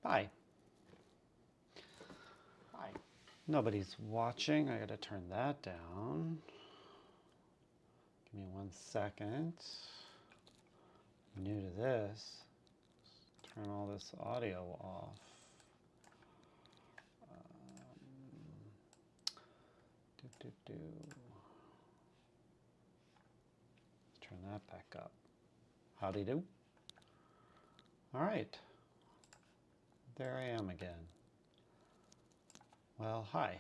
Hi. Hi. Nobody's watching. I gotta turn that down. Give me 1 second. I'm new to this. Turn all this audio off. Let's turn that back up. Howdy do. All right. There I am again. Well, hi.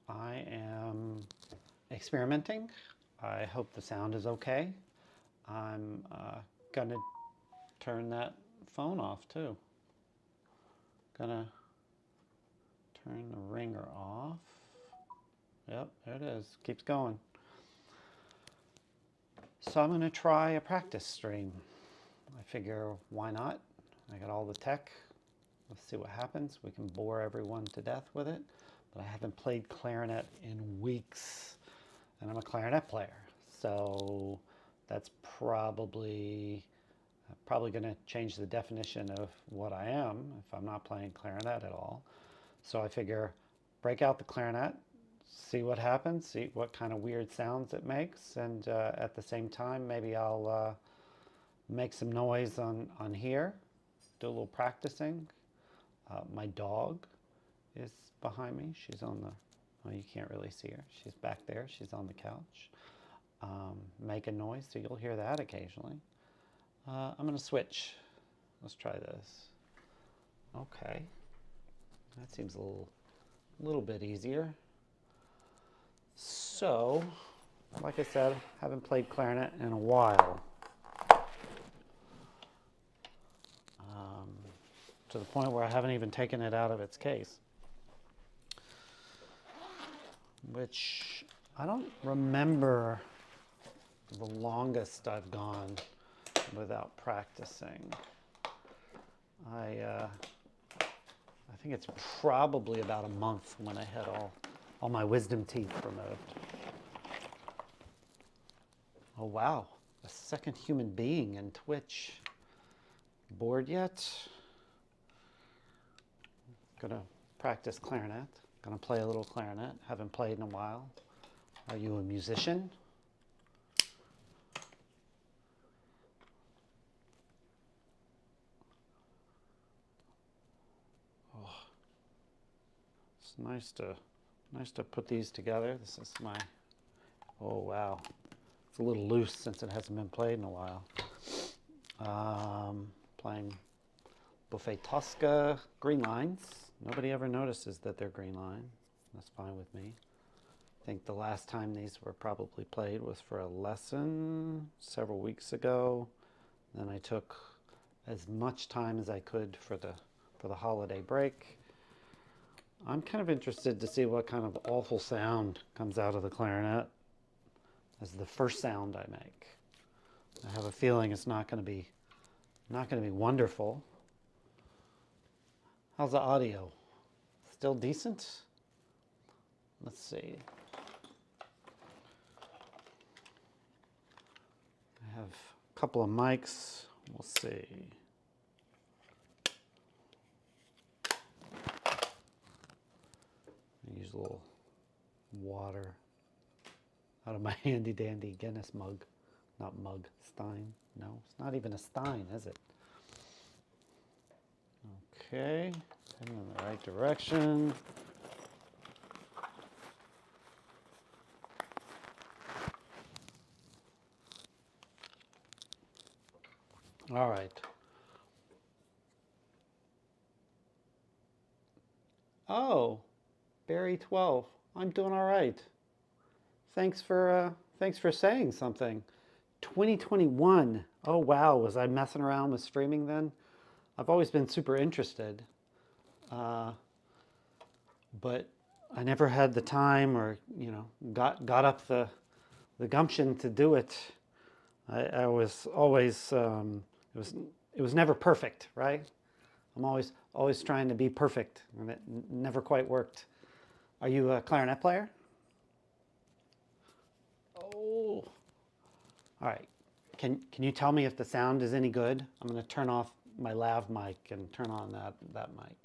I am experimenting. I hope the sound is okay. I'm gonna turn that phone off too. Gonna turn the ringer off. Yep, there it is. Keeps going. So I'm gonna try a practice stream. I figure, why not? I got all the tech. Let's see what happens. We can bore everyone to death with it. But I haven't played clarinet in weeks. And I'm a clarinet player. So that's probably going to change the definition of what I am if I'm not playing clarinet at all. So I figure, break out the clarinet, see what happens, see what kind of weird sounds it makes. And at the same time, maybe I'll make some noise on here, do a little practicing. My dog is behind me. She's on the, well, you can't really see her. She's back there. She's on the couch. Make a noise, so you'll hear that occasionally. I'm going to switch. Let's try this. Okay. That seems a little bit easier. So, like I said, haven't played clarinet in a while. To the point where I haven't even taken it out of its case. Which I don't remember the longest I've gone without practicing. I think it's probably about a month when I had all my wisdom teeth removed. Oh wow, a second human being in Twitch. Bored yet? Gonna practice clarinet. Gonna play a little clarinet. Haven't played in a while. Are you a musician? Oh, it's nice to put these together. This is my, oh wow. It's a little loose since it hasn't been played in a while. Playing Buffet Tosca green lines. Nobody ever notices that they're green line. That's fine with me. I think the last time these were probably played was for a lesson several weeks ago. Then I took as much time as I could for the holiday break. I'm kind of interested to see what kind of awful sound comes out of the clarinet as the first sound I make. I have a feeling it's not going to be wonderful. How's the audio? Still decent? Let's see. I have a couple of mics. We'll see. I use a little water out of my handy dandy Guinness mug. Not mug, stein. No, it's not even a stein, is it? Okay, heading in the right direction. All right. Oh, Barry 12. I'm doing all right. Thanks for saying something. 2021. Oh wow, was I messing around with streaming then? I've always been super interested, but I never had the time or got up the gumption to do it. I was always it was never perfect, right? I'm always trying to be perfect, and it never quite worked. Are you a clarinet player? Oh, all right. Can you tell me if the sound is any good? I'm going to turn off my lav mic and turn on that mic.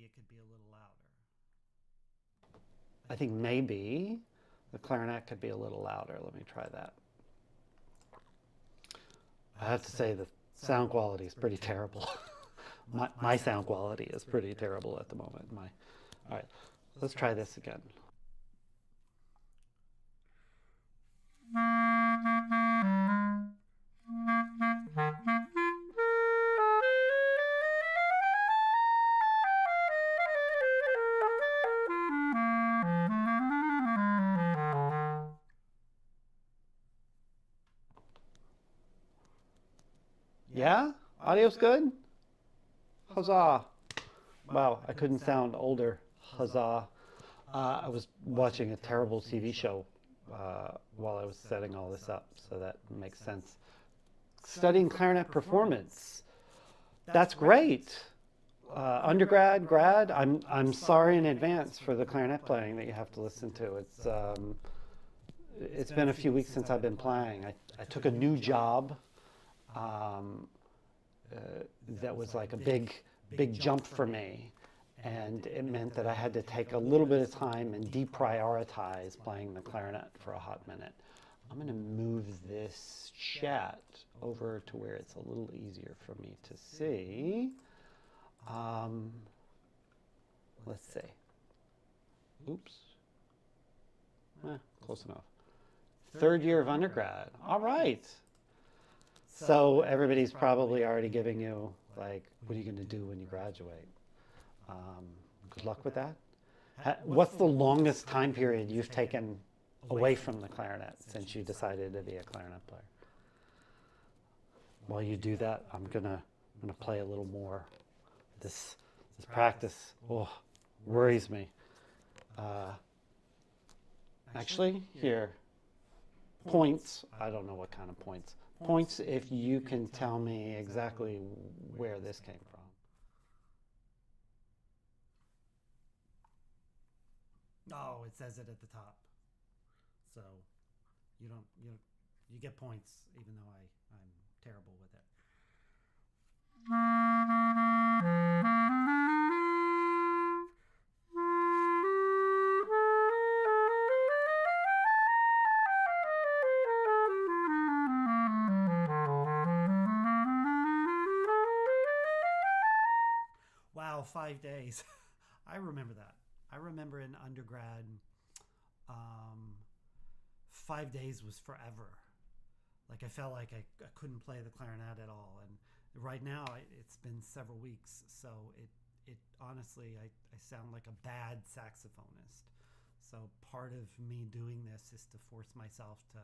it could be a little louder. I think maybe the clarinet could be a little louder. Let me try that. I have to say the sound quality is pretty terrible. my sound quality is pretty terrible at the moment. All right, let's try this again. Yeah? Audio's good? Huzzah. Wow, I couldn't sound older. Huzzah. I was watching a terrible TV show while I was setting all this up, so that makes sense. Studying clarinet performance. That's great. Undergrad, grad, I'm sorry in advance for the clarinet playing that you have to listen to. It's been a few weeks since I've been playing. I took a new job that was like a big jump for me. And it meant that I had to take a little bit of time and deprioritize playing the clarinet for a hot minute. I'm going to move this chat over to where it's a little easier for me to see. Let's see. Oops. Close enough. Third year of undergrad. All right. So everybody's probably already giving you, like, what are you going to do when you graduate? Good luck with that. What's the longest time period you've taken away from the clarinet since you decided to be a clarinet player? While you do that, I'm gonna play a little more. This practice worries me. Actually, here, points. I don't know what kind of points. Points if you can tell me exactly where this came from. Oh, it says it at the top. So you get points even though I'm terrible with it. Wow, 5 days. I remember that. I remember in undergrad, 5 days was forever. Like I felt like I couldn't play the clarinet at all. And right now it's been several weeks. So it honestly, I sound like a bad saxophonist. So part of me doing this is to force myself to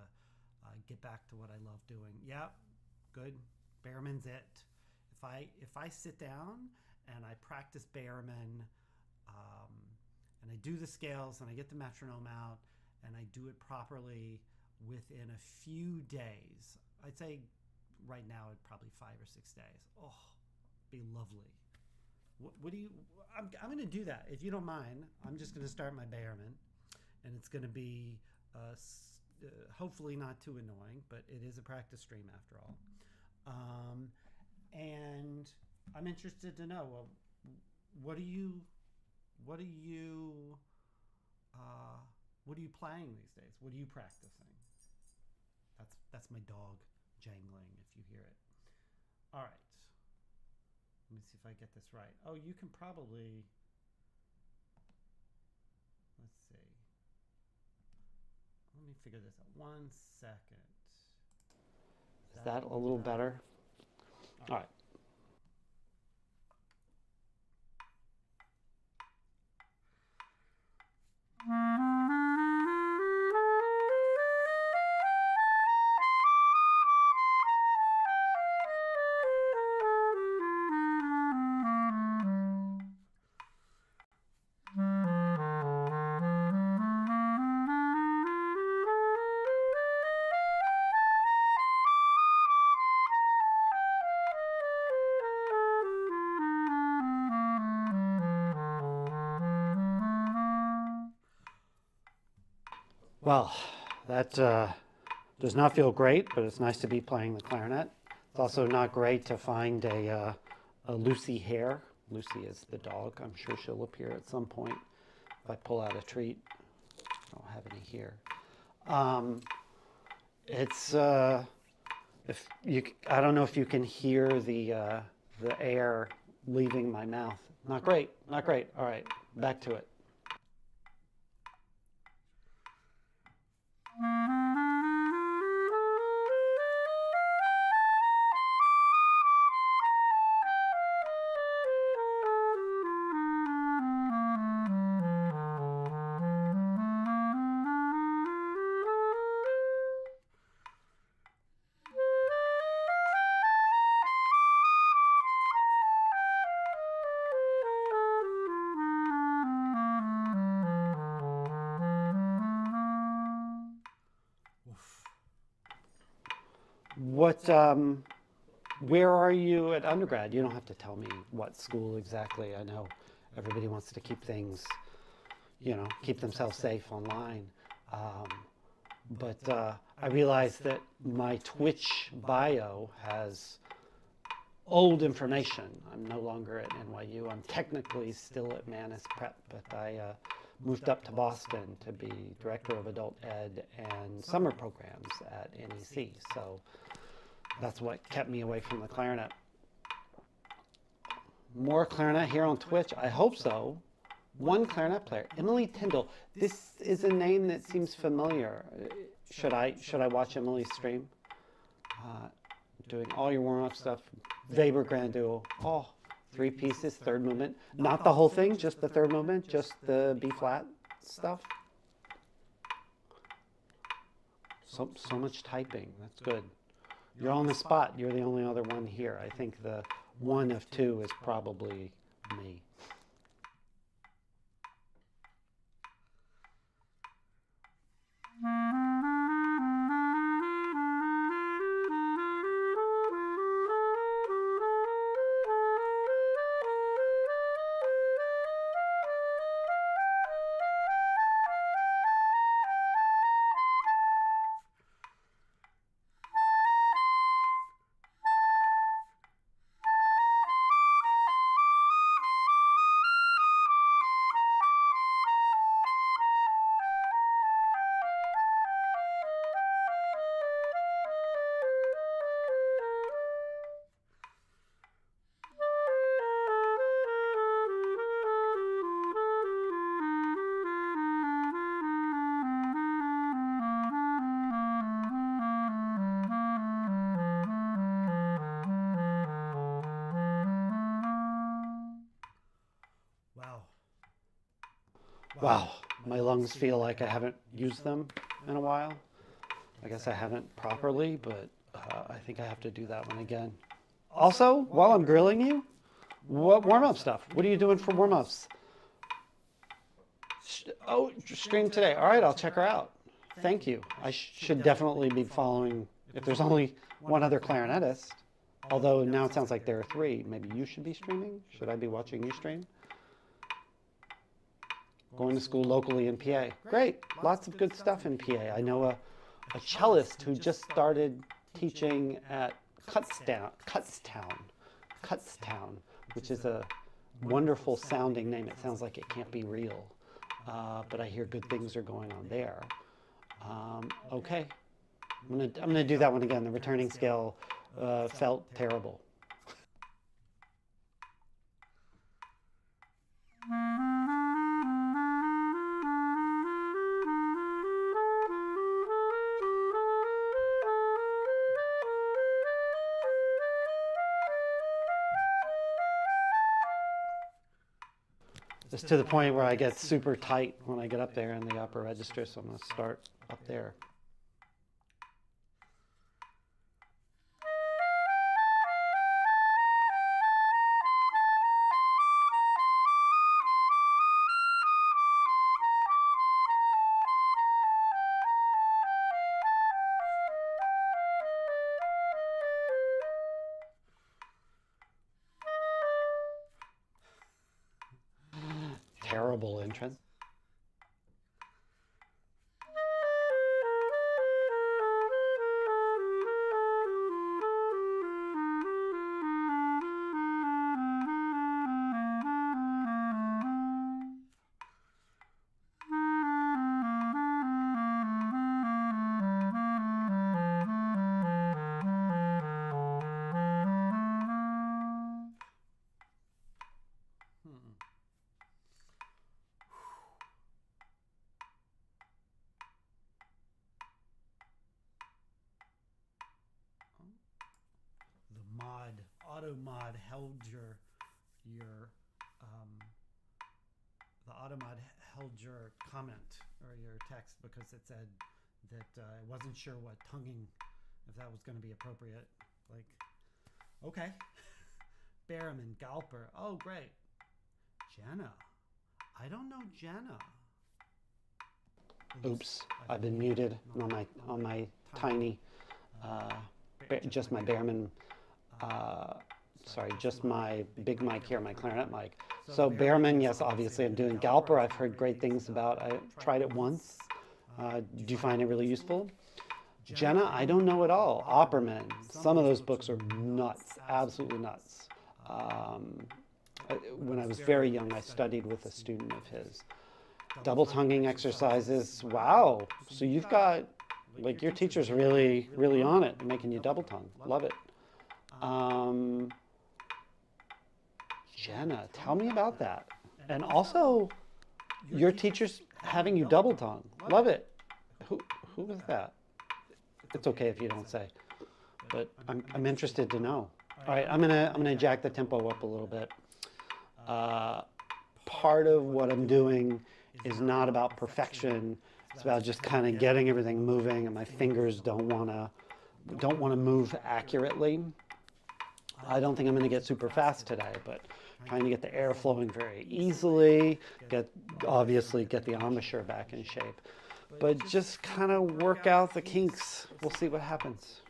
get back to what I love doing. Yeah, good. Behrman's it. If I sit down and I practice Behrman, and I do the scales and I get the metronome out and I do it properly within a few days, I'd say right now it's probably 5 or 6 days. Oh, be lovely. What do you? I'm going to do that if you don't mind. I'm just going to start my Behrman, and it's going to be hopefully not too annoying, but it is a practice stream after all. And I'm interested to know, well, what are you playing these days? What are you practicing? That's my dog jangling if you hear it. All right. Let me see if I get this right. Oh, you can probably, let's see. Let me figure this out. 1 second. Is that a little better? All right. Well, that does not feel great, but it's nice to be playing the clarinet. It's also not great to find a loosey hair Lucy is the dog. I'm sure she'll appear at some point if I pull out a treat. I don't have any here. It's if you, I don't know if you can hear the air leaving my mouth. Not great, not great. All right, back to it. What, where are you at undergrad? You don't have to tell me what school exactly. I know everybody wants to keep things, keep themselves safe online. But I realized that my Twitch bio has old information. I'm no longer at NYU. I'm technically still at Manus Prep, but I moved up to Boston to be director of adult ed and summer programs at NEC. So that's what kept me away from the clarinet. More clarinet here on Twitch? I hope so. One clarinet player, Emily Tyndall. This is a name that seems familiar. Should I watch Emily's stream? Doing all your warm-up stuff. Weber Grand Duo. Oh, 3 pieces, third movement. Not the whole thing, just the third movement, just the B flat stuff. So much typing. That's good. You're on the spot. You're the only other one here. I think the one of two is probably me. Wow, my lungs feel like I haven't used them in a while. I guess I haven't properly, but I think I have to do that one again. Also, while I'm grilling you, what warm-up stuff? What are you doing for warm-ups? Oh, stream today. All right, I'll check her out. Thank you. I should definitely be following, if there's only one other clarinetist, although now it sounds like there are 3. Maybe you should be streaming? Should I be watching you stream? Going to school locally in PA. Great, lots of good stuff in PA. I know a cellist who just started teaching at Kutztown, which is a wonderful sounding name. It sounds like it can't be real, but I hear good things are going on there. Okay, I'm gonna do that one again. The returning scale felt terrible. It's to the point where I get super tight when I get up there in the upper register, so I'm going to start up there. Terrible entrance. mod held your comment or your text because it said that it wasn't sure what tonguing, if that was going to be appropriate. Like, okay. Berriman, Galper. Oh, great. Jenna. I don't know Jenna. Oops, I've been muted on my tiny, just my Behrman, sorry, just my big mic here, my clarinet mic. So Behrman, yes, obviously I'm doing. Galper, I've heard great things about. I tried it once. Do you find it really useful? Jenna, I don't know at all. Opperman, some of those books are nuts, absolutely nuts. When I was very young, I studied with a student of his. Double tonguing exercises, wow. So you've got, like, your teacher's really, really on it, making you double tongue. Love it. Jenna, tell me about that. And also, your teacher's having you double tongue. Love it. Who was that? It's okay if you don't say, but I'm interested to know. All right, I'm gonna jack the tempo up a little bit. Part of what I'm doing is not about perfection. It's about just kind of getting everything moving, and my fingers don't want to move accurately. I don't think I'm going to get super fast today, but trying to get the air flowing very easily, obviously get the embouchure back in shape, but just kind of work out the kinks. We'll see what happens.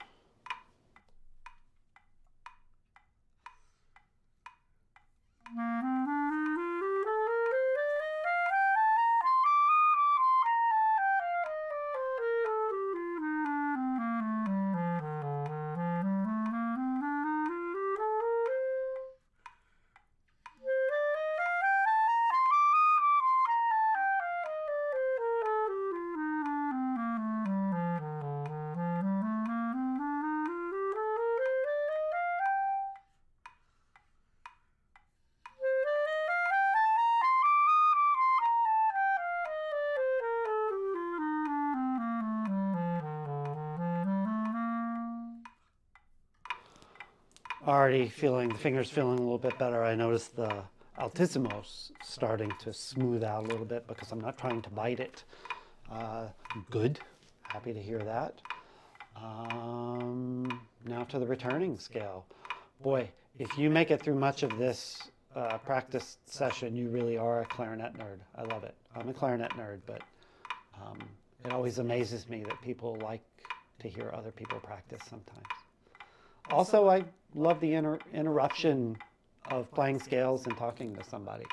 Already the fingers feeling a little bit better. I noticed the altissimo's starting to smooth out a little bit because I'm not trying to bite it. Good, happy to hear that. Now to the returning scale. Boy, if you make it through much of this practice session, you really are a clarinet nerd. I love it. I'm a clarinet nerd, but it always amazes me that people like to hear other people practice sometimes. Also, I love the interruption of playing scales and talking to somebody.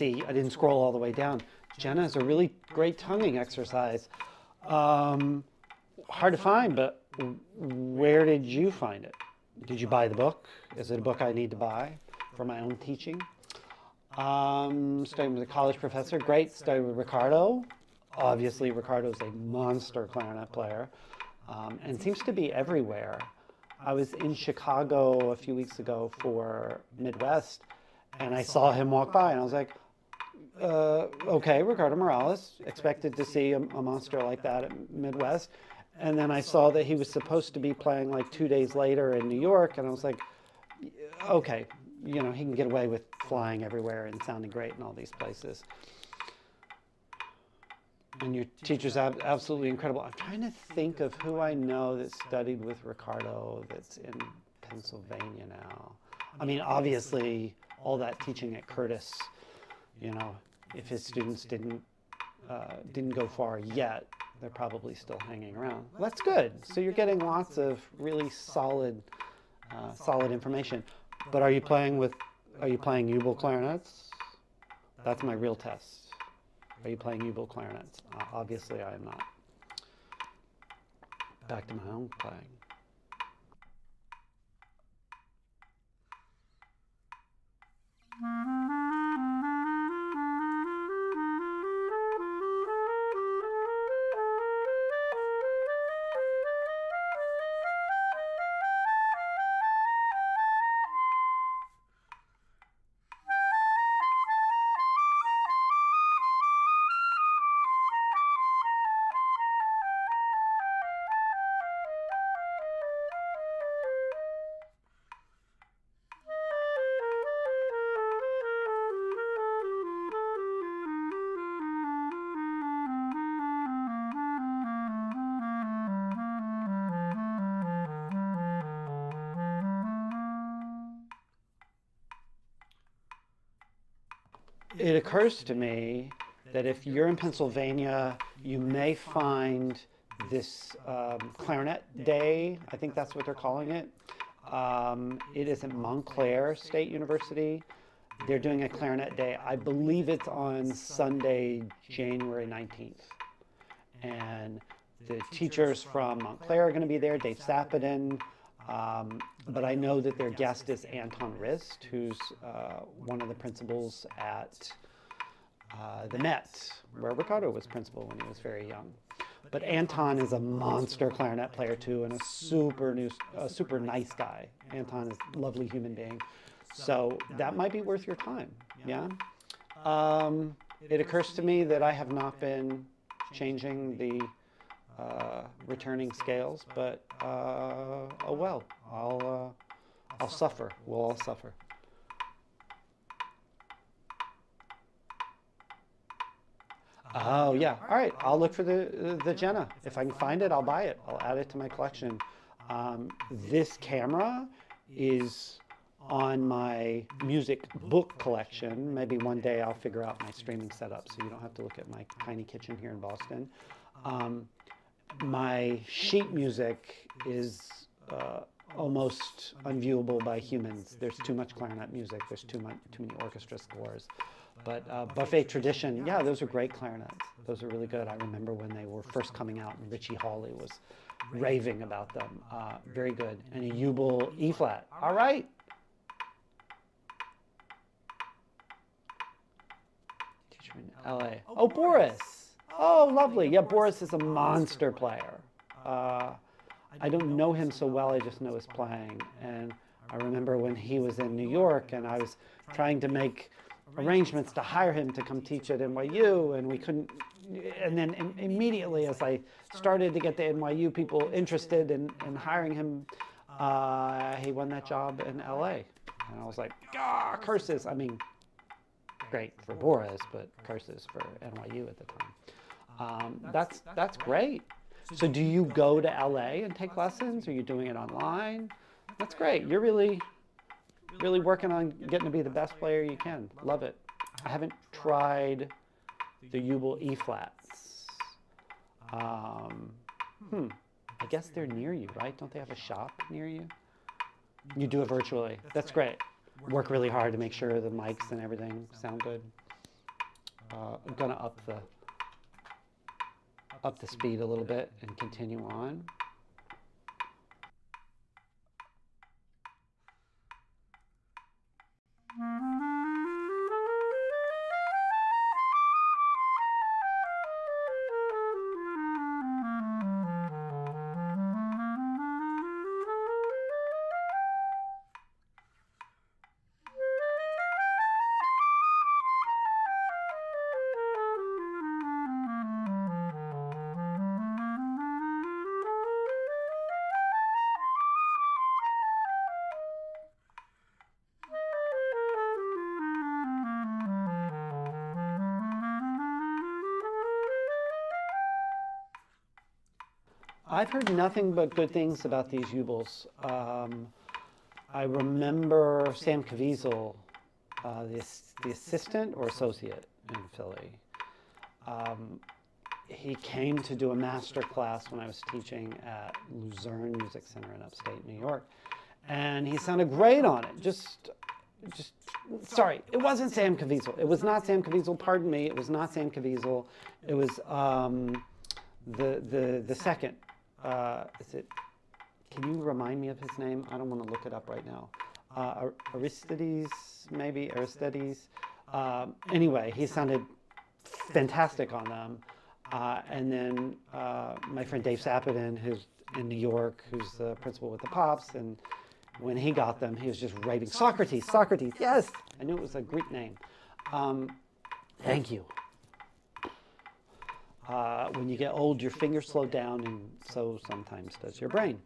I didn't scroll all the way down. Jenna is a really great tonguing exercise. Hard to find, but where did you find it? Did you buy the book? Is it a book I need to buy for my own teaching? Studying with a college professor, great. Studied with Ricardo. Obviously, Ricardo's a monster clarinet player and seems to be everywhere. I was in Chicago a few weeks ago for Midwest, and I saw him walk by, and I was like, okay, Ricardo Morales, expected to see a monster like that at Midwest. And then I saw that he was supposed to be playing like 2 days later in New York, and I was like, okay, you know, he can get away with flying everywhere and sounding great in all these places. And your teacher's absolutely incredible. I'm trying to think of who I know that studied with Ricardo that's in Pennsylvania now. I mean, obviously, all that teaching at Curtis, you know, if his students didn't go far yet, they're probably still hanging around. Well, that's good. So you're getting lots of really solid information. But are you playing U-bolt clarinets? That's my real test. Are you playing U-bolt clarinets? Obviously, I am not. Back to my own playing. It occurs to me that if you're in Pennsylvania, you may find this clarinet day. I think that's what they're calling it. It is at Montclair State University. They're doing a clarinet day. I believe it's on Sunday, January 19th. And the teachers from Montclair are going to be there, Dave Sapadin. But I know that their guest is Anton Rist, who's one of the principals at the Met, where Ricardo was principal when he was very young. But Anton is a monster clarinet player too, and a super nice guy. Anton is a lovely human being. So that might be worth your time, yeah? It occurs to me that I have not been changing the returning scales, but oh well, I'll suffer. We'll all suffer. Oh yeah, all right. I'll look for the Jenna. If I can find it, I'll buy it. I'll add it to my collection. This camera is on my music book collection. Maybe one day I'll figure out my streaming setup, so you don't have to look at my tiny kitchen here in Boston. My sheet music is almost unviewable by humans. There's too much clarinet music. There's too many orchestra scores. But Buffet Tradition, yeah, those are great clarinets. Those are really good. I remember when they were first coming out, and Richie Hawley was raving about them. Very good. And a U-bolt E-flat. All right. Teacher in LA. Oh, Boris. Oh, lovely. Yeah, Boris is a monster player. I don't know him so well. I just know his playing. And I remember when he was in New York, and I was trying to make arrangements to hire him to come teach at NYU, and we couldn't. And then immediately, as I started to get the NYU people interested in hiring him, he won that job in LA. And I was like, curses. I mean, great for Boris, but curses for NYU at the time. That's great. So do you go to LA and take lessons? Are you doing it online? That's great. You're really working on getting to be the best player you can. Love it. I haven't tried the U-bolt E-flats. I guess they're near you, right? Don't they have a shop near you? You do it virtually. That's great. Work really hard to make sure the mics and everything sound good. I'm gonna up the speed a little bit and continue on. I've heard nothing but good things about these Ubels. I remember Sam Caviezel, the assistant or associate in Philly. He came to do a master class when I was teaching at Luzerne Music Center in upstate New York, and he sounded great on it. Sorry, it wasn't Sam Caviezel. It was not Sam Caviezel. Pardon me. It was not Sam Caviezel. It was the second. Is it? Can you remind me of his name? I don't want to look it up right now. Aristides, maybe Aristides. Anyway, he sounded fantastic on them. And then my friend Dave Sapadin, who's in New York, who's the principal with the Pops, and when he got them, he was just writing Socrates, Socrates. Yes, I knew it was a Greek name. Thank you. When you get old, your fingers slow down, and so sometimes does your brain.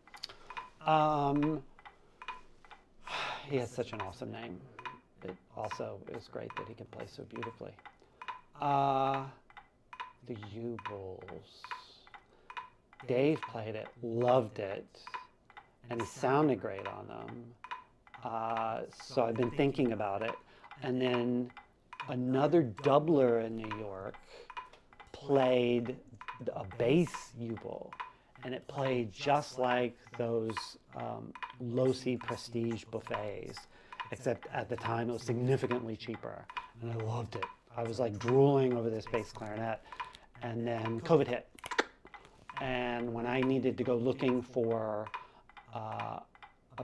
He has such an awesome name. It also is great that he can play so beautifully. The Ubels. Dave played it, loved it, and he sounded great on them. So I've been thinking about it. And then another doubler in New York played a bass Ubel, and it played just like those low-C prestige buffets, except at the time it was significantly cheaper, and I loved it. I was like drooling over this bass clarinet, and then COVID hit, and when I needed to go looking for a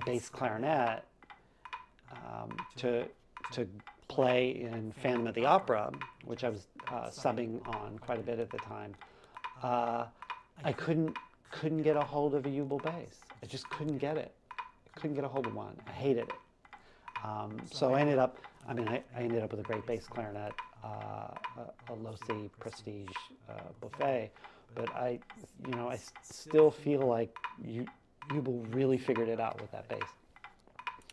bass clarinet to play in Phantom of the Opera, which I was subbing on quite a bit at the time, I couldn't get a hold of a Ubel bass. I just couldn't get it. I couldn't get a hold of one. I hated it. So I ended up with a great bass clarinet, a low-C prestige buffet. But I still feel like Ubel really figured it out with that bass.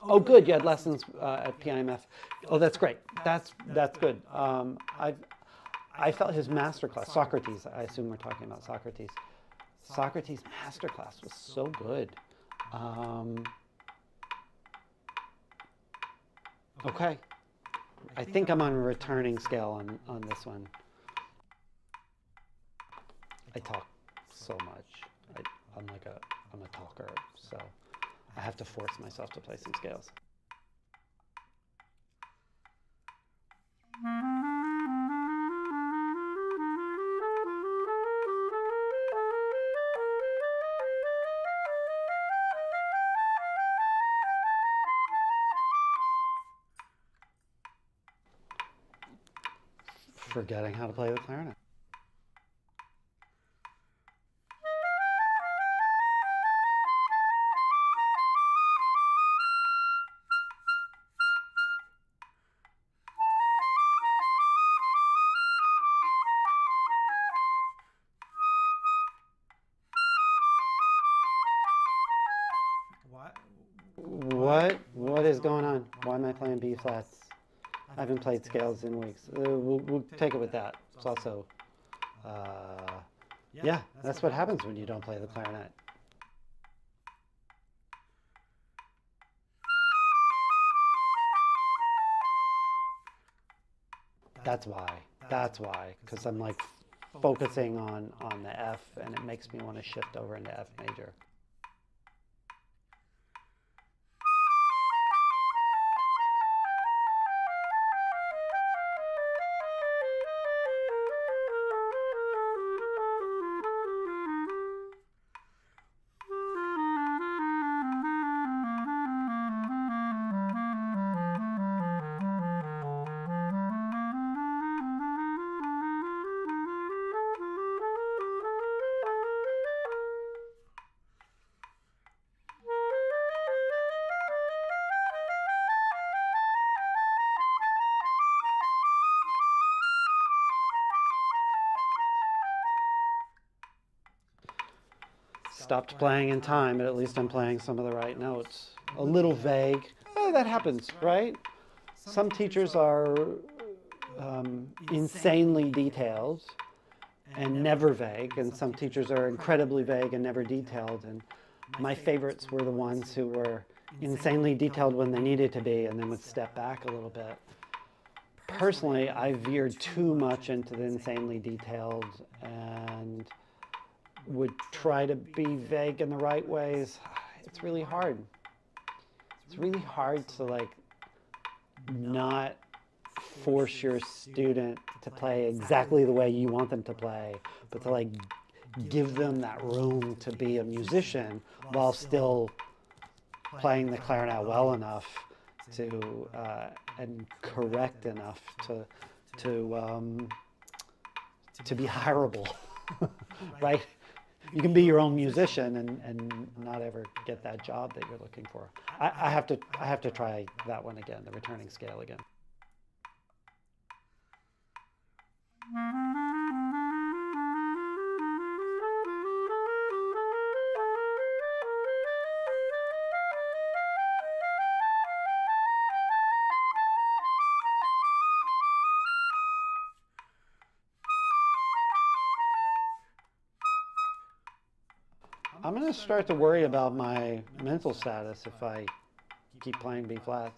Oh, good. You had lessons at PIMF. Oh, that's great. That's good. I felt his masterclass, Socrates. I assume we're talking about Socrates. Socrates' masterclass was so good. Okay. I think I'm on a returning scale on this one. I talk so much. I'm a talker, so I have to force myself to play some scales. Forgetting how to play the clarinet. What is going on? Why am I playing B flats? I haven't played scales in weeks. We'll take it with that. It's also, yeah, that's what happens when you don't play the clarinet. That's why, because I'm like focusing on the F, and it makes me want to shift over into F major. Stopped playing in time, but at least I'm playing some of the right notes. A little vague. That happens, right? Some teachers are insanely detailed, and never vague, and some teachers are incredibly vague and never detailed. And my favorites were the ones who were insanely detailed when they needed to be and then would step back a little bit. Personally, I veered too much into the insanely detailed and would try to be vague in the right ways. It's really hard. It's really hard to like not force your student to play exactly the way you want them to play, but to like give them that room to be a musician while still playing the clarinet well enough to and correct enough to be hireable, right? You can be your own musician and not ever get that job that you're looking for. I have to try that one again, the returning scale again. I'm going to start to worry about my mental status if I keep playing B flats.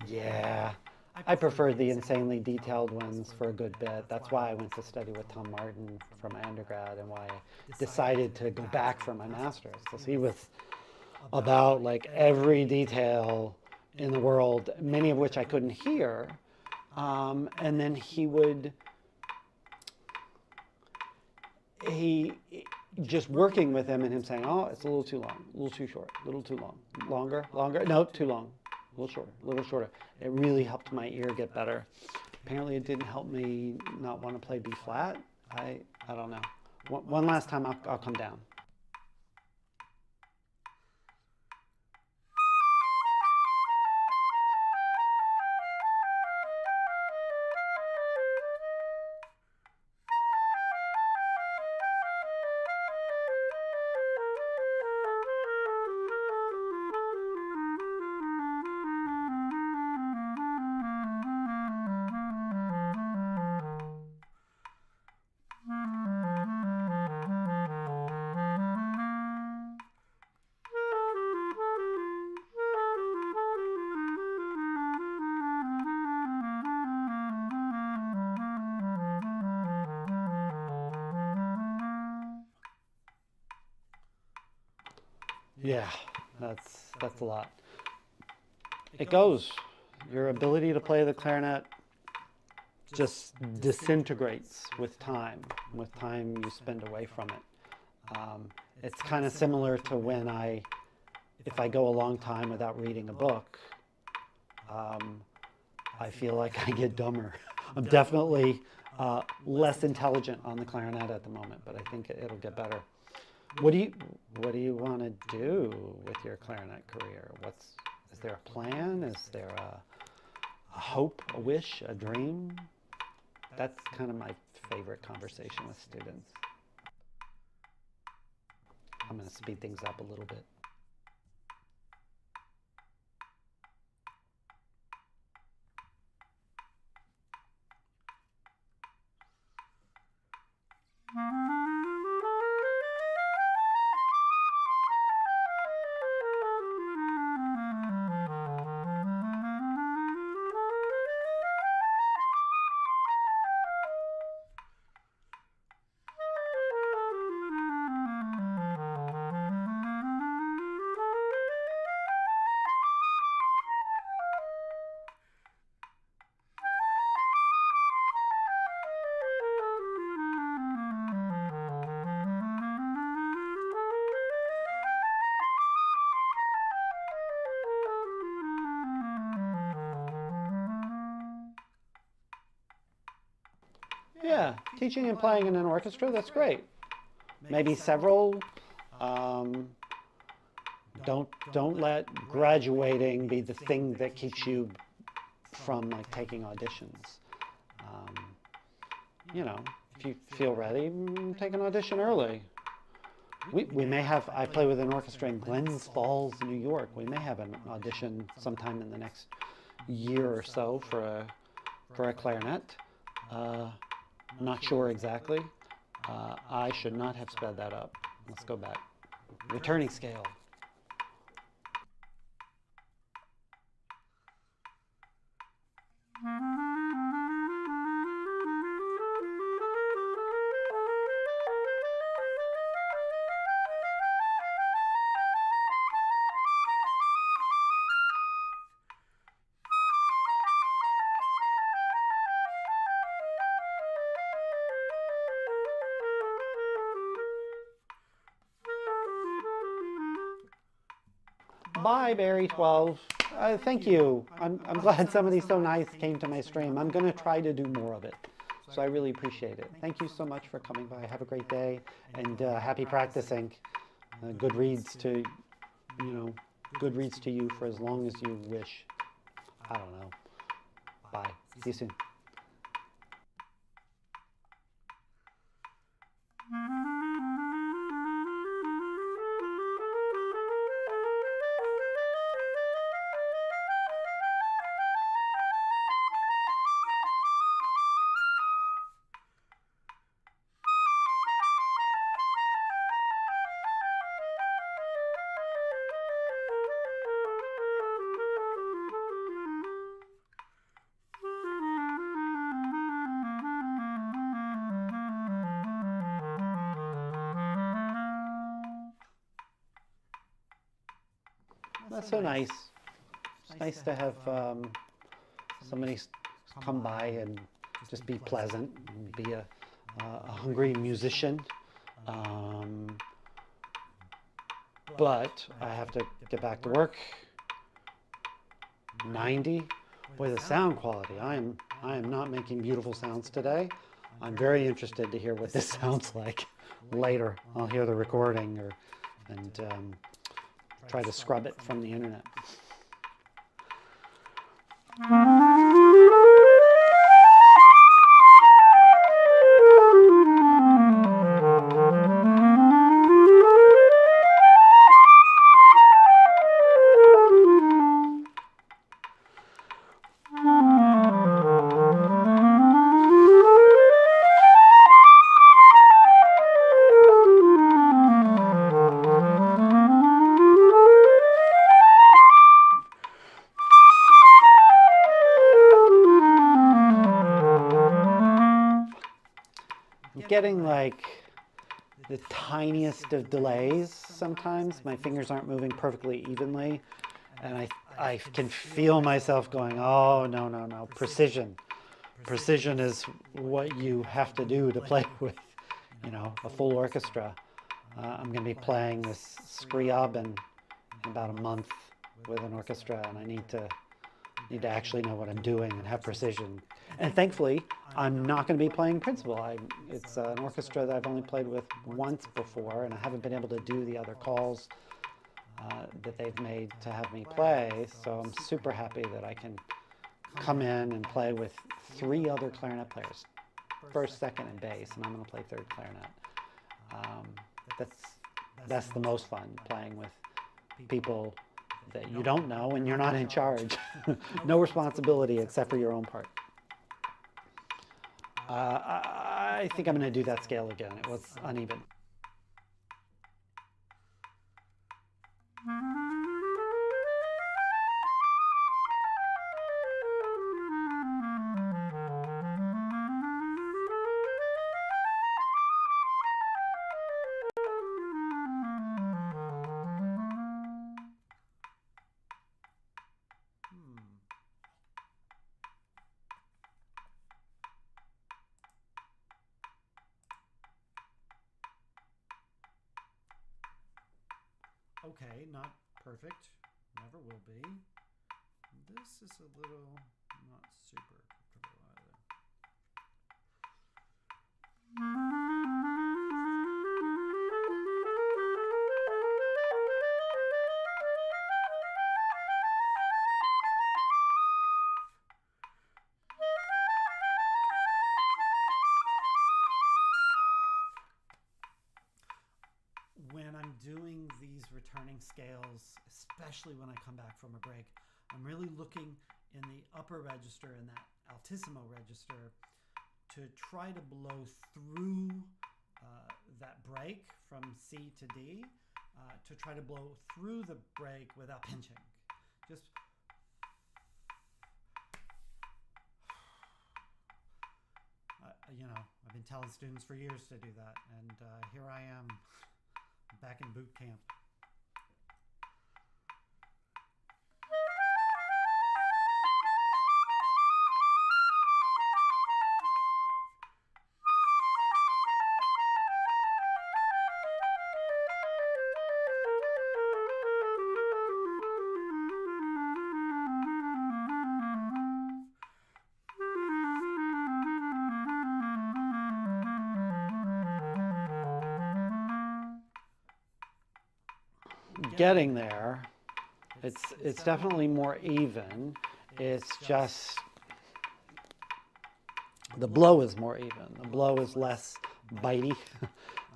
Yeah, I prefer the insanely detailed ones for a good bit. That's why I went to study with Tom Martin for my undergrad and why I decided to go back for my master's, because he was about like every detail in the world, many of which I couldn't hear. And then he just working with him and him saying, oh, it's a little too long, a little too short, a little too long, longer, no, too long, a little shorter, a little shorter. It really helped my ear get better. Apparently it didn't help me not want to play B flat. I don't know. One last time I'll come down. Yeah, that's a lot. It goes. Your ability to play the clarinet just disintegrates with time you spend away from it. It's kind of similar to when if I go a long time without reading a book, I feel like I get dumber. I'm definitely less intelligent on the clarinet at the moment, but I think it'll get better. What do you want to do with your clarinet career? Is there a plan? Is there a hope, a wish, a dream? That's kind of my favorite conversation with students. I'm going to speed things up a little bit. Yeah, teaching and playing in an orchestra, that's great. Maybe several don't let graduating be the thing that keeps you from like taking auditions. Um, you know, if you feel ready, take an audition early. We may have, I play with an orchestra in Glens Falls, New York. We may have an audition sometime in the next year or so for a clarinet. Not sure exactly. I should not have sped that up. Let's go back. Returning scale. Bye, Barry 12. Thank you. I'm glad somebody so nice came to my stream. I'm going to try to do more of it. So I really appreciate it. Thank you so much for coming by. Have a great day and happy practicing. Good reads to, good reads to you for as long as you wish. I don't know. Bye. See you soon. That's so nice. It's nice to have somebody come by and just be pleasant and be a hungry musician. But I have to get back to work. 90. Boy, the sound quality. I am not making beautiful sounds today. I'm very interested to hear what this sounds like later. I'll hear the recording and try to scrub it from the internet. Getting like the tiniest of delays sometimes. My fingers aren't moving perfectly evenly, and I can feel myself going, oh, no. Precision. Precision is what you have to do to play with, a full orchestra. I'm going to be playing this Scriab in about a month with an orchestra, and I need to actually know what I'm doing and have precision. And thankfully, I'm not going to be playing principal. It's an orchestra that I've only played with once before, and I haven't been able to do the other calls that they've made to have me play. So I'm super happy that I can come in and play with 3 other clarinet players, first, second, and bass, and I'm going to play third clarinet. That's the most fun, playing with people that you don't know and you're not in charge. No responsibility except for your own part. I think I'm going to do that scale again. It was uneven. Okay, not perfect. Never will be. This is a little not super comfortable either. learning scales, especially when I come back from a break, I'm really looking in the upper register, in that altissimo register, to try to blow through that break from C to D, to try to blow through the break without pinching. Just I've been telling students for years to do that, and here I am back in boot camp. Getting there. It's definitely more even. It's just the blow is more even. The blow is less bitey.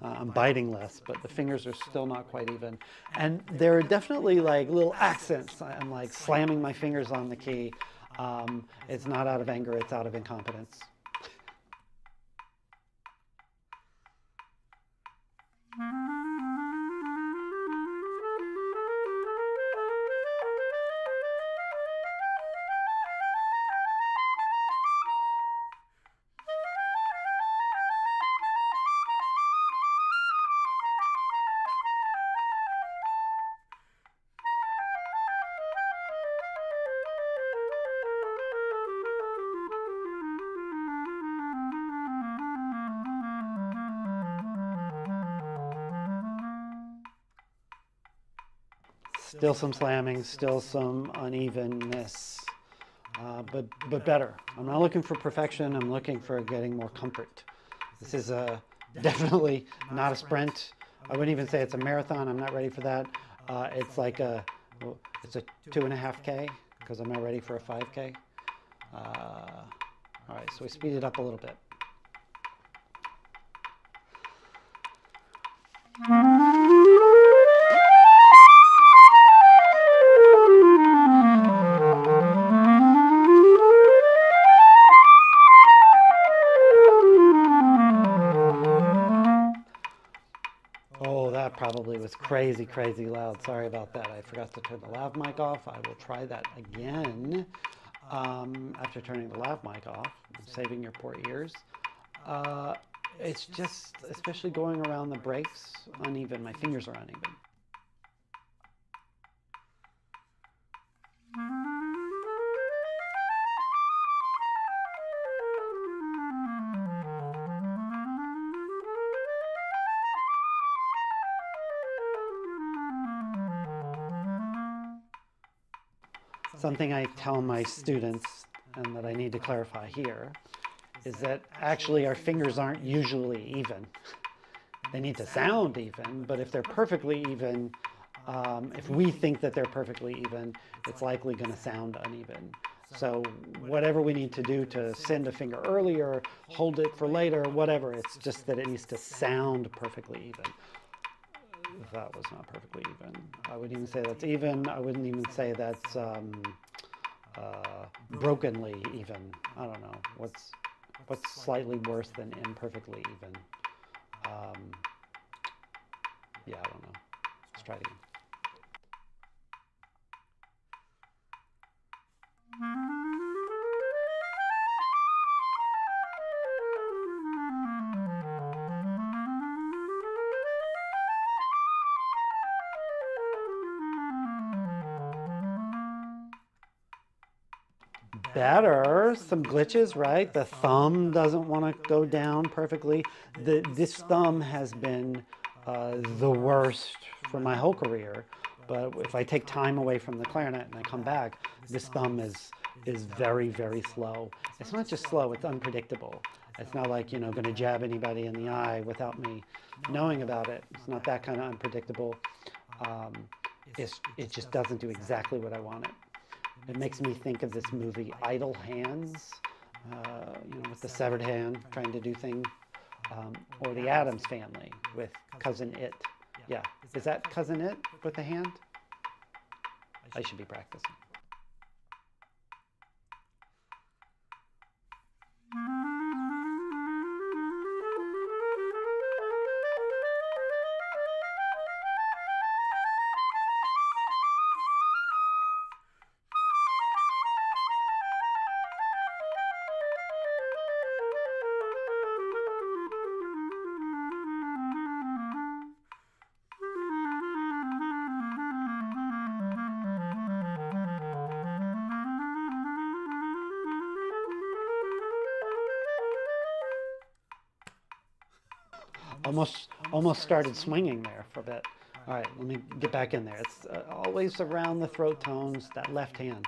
I'm biting less, but the fingers are still not quite even. And there are definitely like little accents. I'm like slamming my fingers on the key. It's not out of anger, it's out of incompetence. Still some slamming, still some unevenness, but better. I'm not looking for perfection, I'm looking for getting more comfort. This is definitely not a sprint. I wouldn't even say it's a marathon, I'm not ready for that. It's like it's a 2.5K, because I'm not ready for a 5K. All right, so we speed it up a little bit. Probably was crazy loud. Sorry about that. I forgot to turn the lav mic off. I will try that again after turning the lav mic off. I'm saving your poor ears. It's just, especially going around the breaks, uneven. My fingers are uneven. Something I tell my students, and that I need to clarify here, is that actually our fingers aren't usually even. They need to sound even, but if they're perfectly even, if we think that they're perfectly even, it's likely going to sound uneven. So whatever we need to do to send a finger earlier, hold it for later, whatever, it's just that it needs to sound perfectly even. That was not perfectly even. I wouldn't even say that's even. I wouldn't even say that's brokenly even. I don't know. What's slightly worse than imperfectly even? Yeah, I don't know. Let's try it again. Better. Some glitches, right? The thumb doesn't want to go down perfectly. This thumb has been the worst for my whole career. But if I take time away from the clarinet and I come back, this thumb is very slow. It's not just slow; it's unpredictable. It's not like, going to jab anybody in the eye without me knowing about it. It's not that kind of unpredictable. It just doesn't do exactly what I want it. It makes me think of this movie Idle Hands, with the severed hand trying to do things, or The Addams Family with Cousin It. Yeah. Is that cousin it with the hand? I should be practicing. Almost started swinging there for a bit. All right, let me get back in there. It's always around the throat tones, that left hand.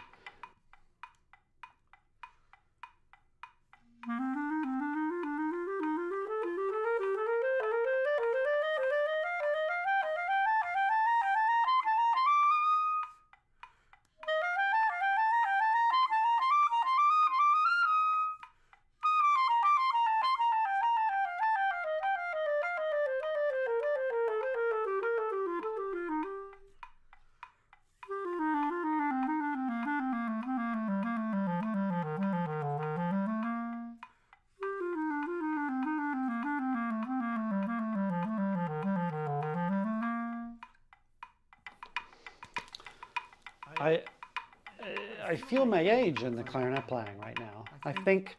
I feel my age in the clarinet playing right now. I think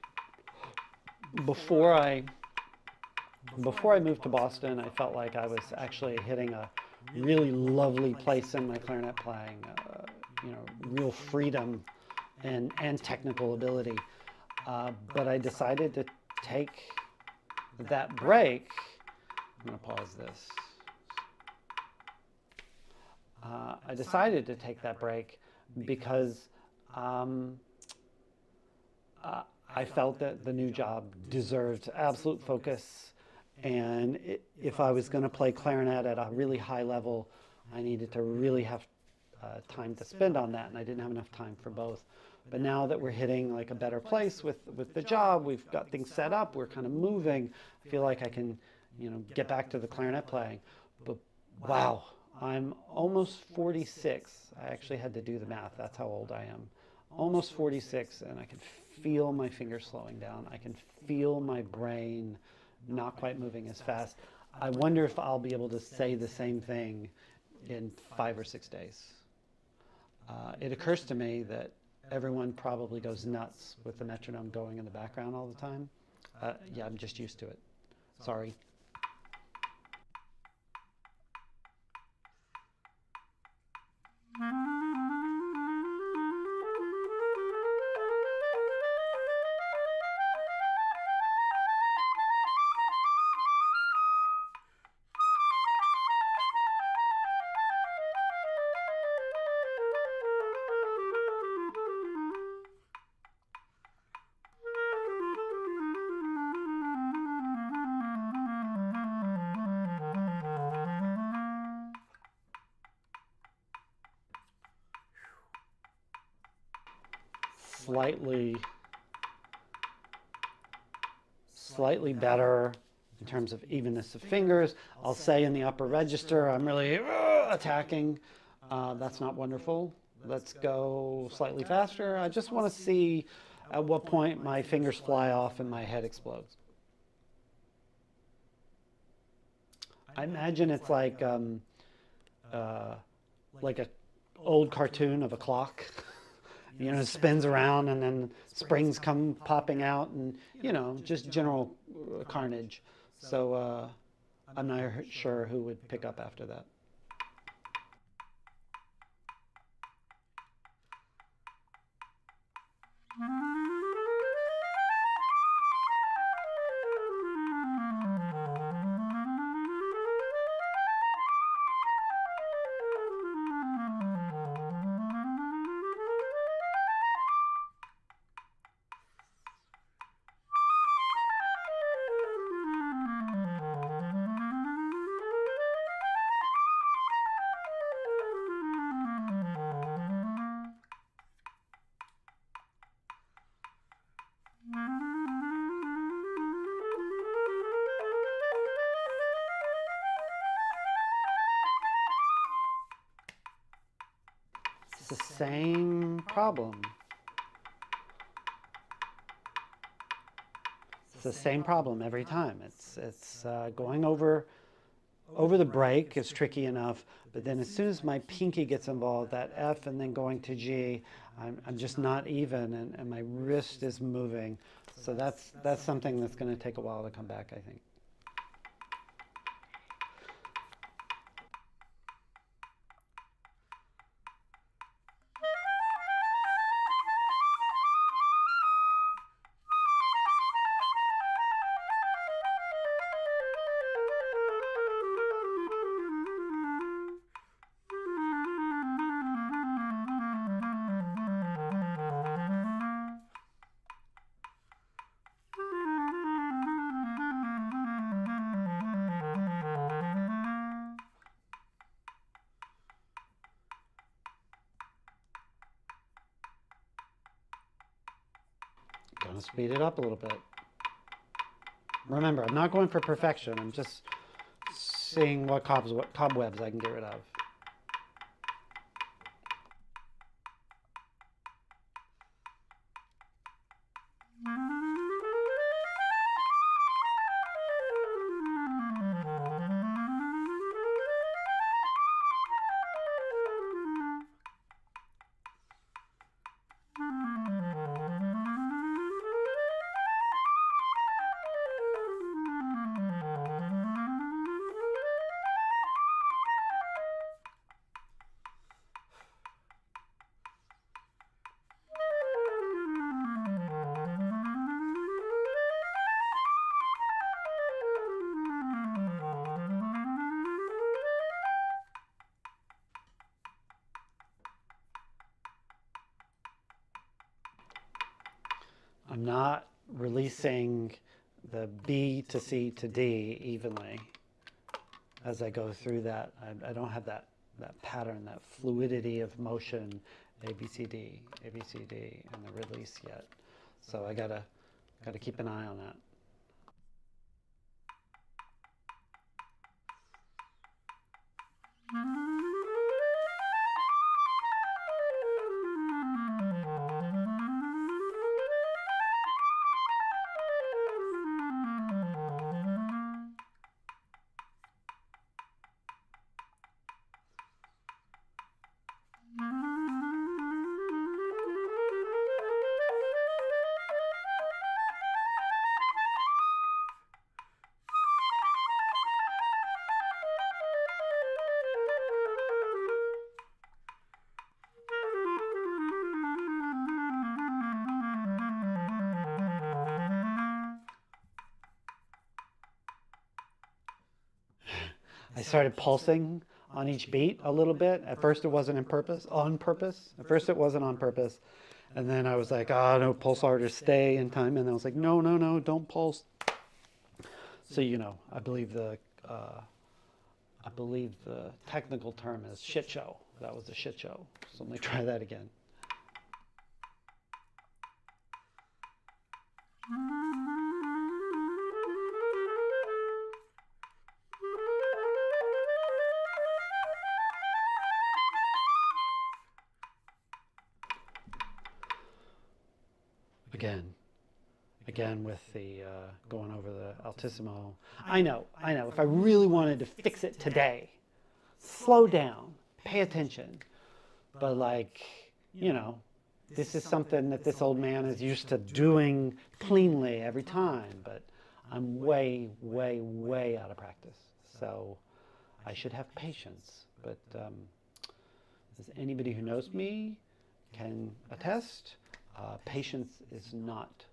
before I moved to Boston, I felt like I was actually hitting a really lovely place in my clarinet playing. Real freedom and technical ability. But I decided to take that break. I'm going to pause this. I decided to take that break because I felt that the new job deserved absolute focus, and if I was going to play clarinet at a really high level, I needed to really have time to spend on that, and I didn't have enough time for both. But now that we're hitting like a better place with the job, we've got things set up, we're kind of moving, I feel like I can, get back to the clarinet playing. But wow, I'm almost 46. I actually had to do the math. That's how old I am. Almost 46, and I can feel my fingers slowing down. I can feel my brain not quite moving as fast. I wonder if I'll be able to say the same thing in 5 or 6 days. It occurs to me that everyone probably goes nuts with the metronome going in the background all the time. Yeah, I'm just used to it. Sorry. Slightly better in terms of evenness of fingers. I'll say in the upper register, I'm really attacking. That's not wonderful. Let's go slightly faster. I just want to see at what point my fingers fly off and my head explodes. I imagine it's like an old cartoon of a clock. It spins around and then springs come popping out and, just general carnage. So I'm not sure who would pick up after that. the same problem. It's the same problem every time. It's going over the break is tricky enough, but then as soon as my pinky gets involved, that F and then going to G, I'm just not even, and my wrist is moving. So that's something that's going to take a while to come back, I think. Gonna speed it up a little bit. Remember, I'm not going for perfection. I'm just seeing what cobwebs I can get rid of. I'm not releasing the B to C to D evenly as I go through that. I don't have that pattern, that fluidity of motion, A, B, C, D, A, B, C, D, and the release yet. So I gotta keep an eye on that. I started pulsing on each beat a little bit. At first it wasn't on purpose. At first it wasn't on purpose. And then I was like, no, pulse artists stay in time. And I was like, no, don't pulse. So, I believe the technical term is shit show. That was a shit show. So let me try that again. Again with the going over the altissimo. I know. If I really wanted to fix it today, slow down, pay attention. But this is something that this old man is used to doing cleanly every time. But I'm way, way, way out of practice. So I should have patience. But as anybody who knows me can attest, patience is not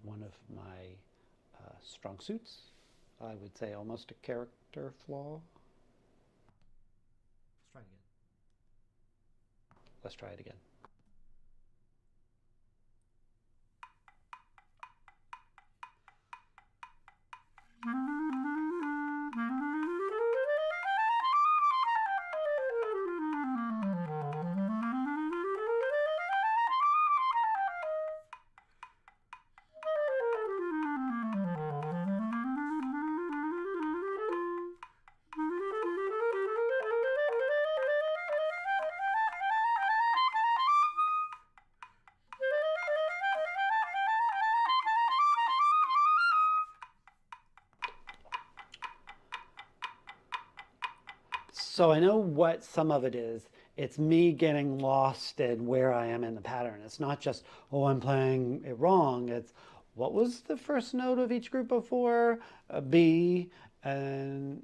one of my strong suits. I would say almost a character flaw. Let's try it again. So I know what some of it is. It's me getting lost in where I am in the pattern. It's not just, oh, I'm playing it wrong. It's what was the first note of each group before? B, and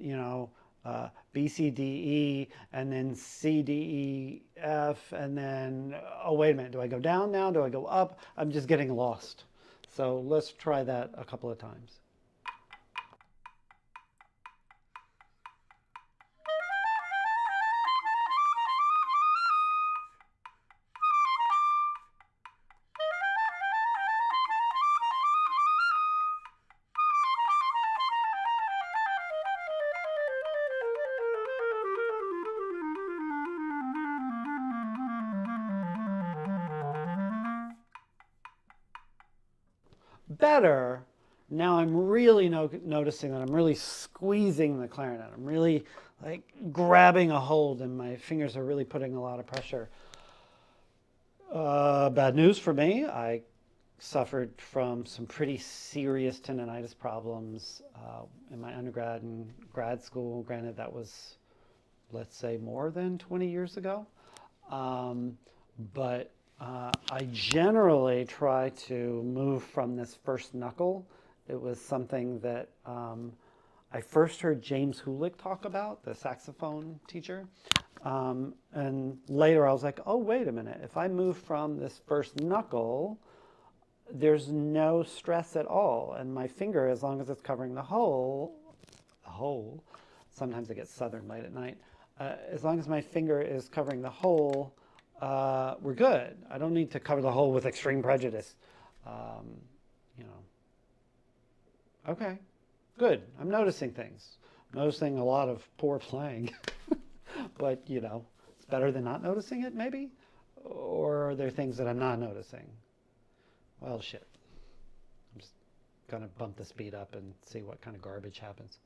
B, C, D, E, and then C, D, E, F, and then, oh, wait a minute, do I go down now? Do I go up? I'm just getting lost. So let's try that a couple of times. Better. Now I'm really noticing that I'm really squeezing the clarinet. I'm really like grabbing a hold, and my fingers are really putting a lot of pressure. Bad news for me. I suffered from some pretty serious tendonitis problems in my undergrad and grad school. Granted, that was, let's say, more than 20 years ago. But I generally try to move from this first knuckle. It was something that I first heard James Hulick talk about, the saxophone teacher. And later I was like, oh, wait a minute. If I move from this first knuckle, there's no stress at all. And my finger, as long as it's covering the hole, sometimes it gets southern late at night. As long as my finger is covering the hole, we're good. I don't need to cover the hole with extreme prejudice. You know. Okay, good. I'm noticing things. I'm noticing a lot of poor playing. But, it's better than not noticing it, maybe? Or are there things that I'm not noticing? Well, shit. I'm just going to bump the speed up and see what kind of garbage happens.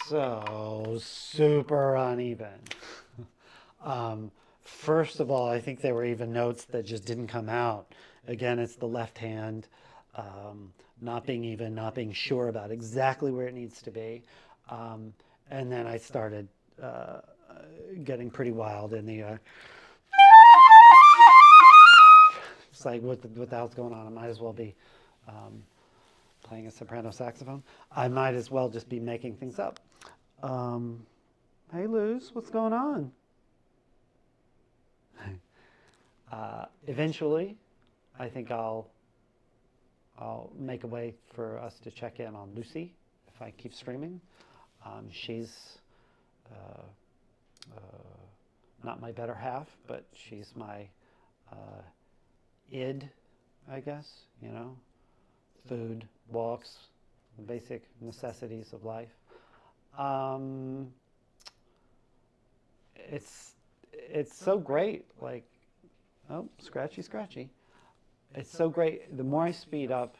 So super uneven. First of all, I think there were even notes that just didn't come out. Again, it's the left hand not being even, not being sure about exactly where it needs to be. And then I started getting pretty wild in the. It's like, what the hell's going on? I might as well be playing a soprano saxophone. I might as well just be making things up. Hey, Luz, what's going on? Eventually, I think I'll make a way for us to check in on Lucy if I keep streaming. She's not my better half, but she's my id, I guess, food, walks, basic necessities of life. It's so great, like, oh, scratchy. It's so great. The more I speed up,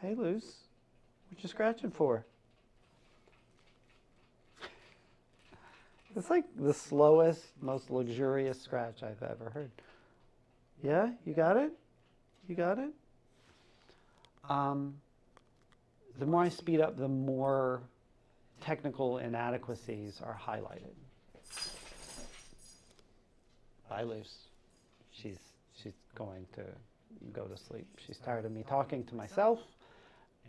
hey, Luz, what you scratching for? It's like the slowest, most luxurious scratch I've ever heard. Yeah, you got it? You got it? The more I speed up, the more technical inadequacies are highlighted. Bye, Luz. She's going to go to sleep. She's tired of me talking to myself,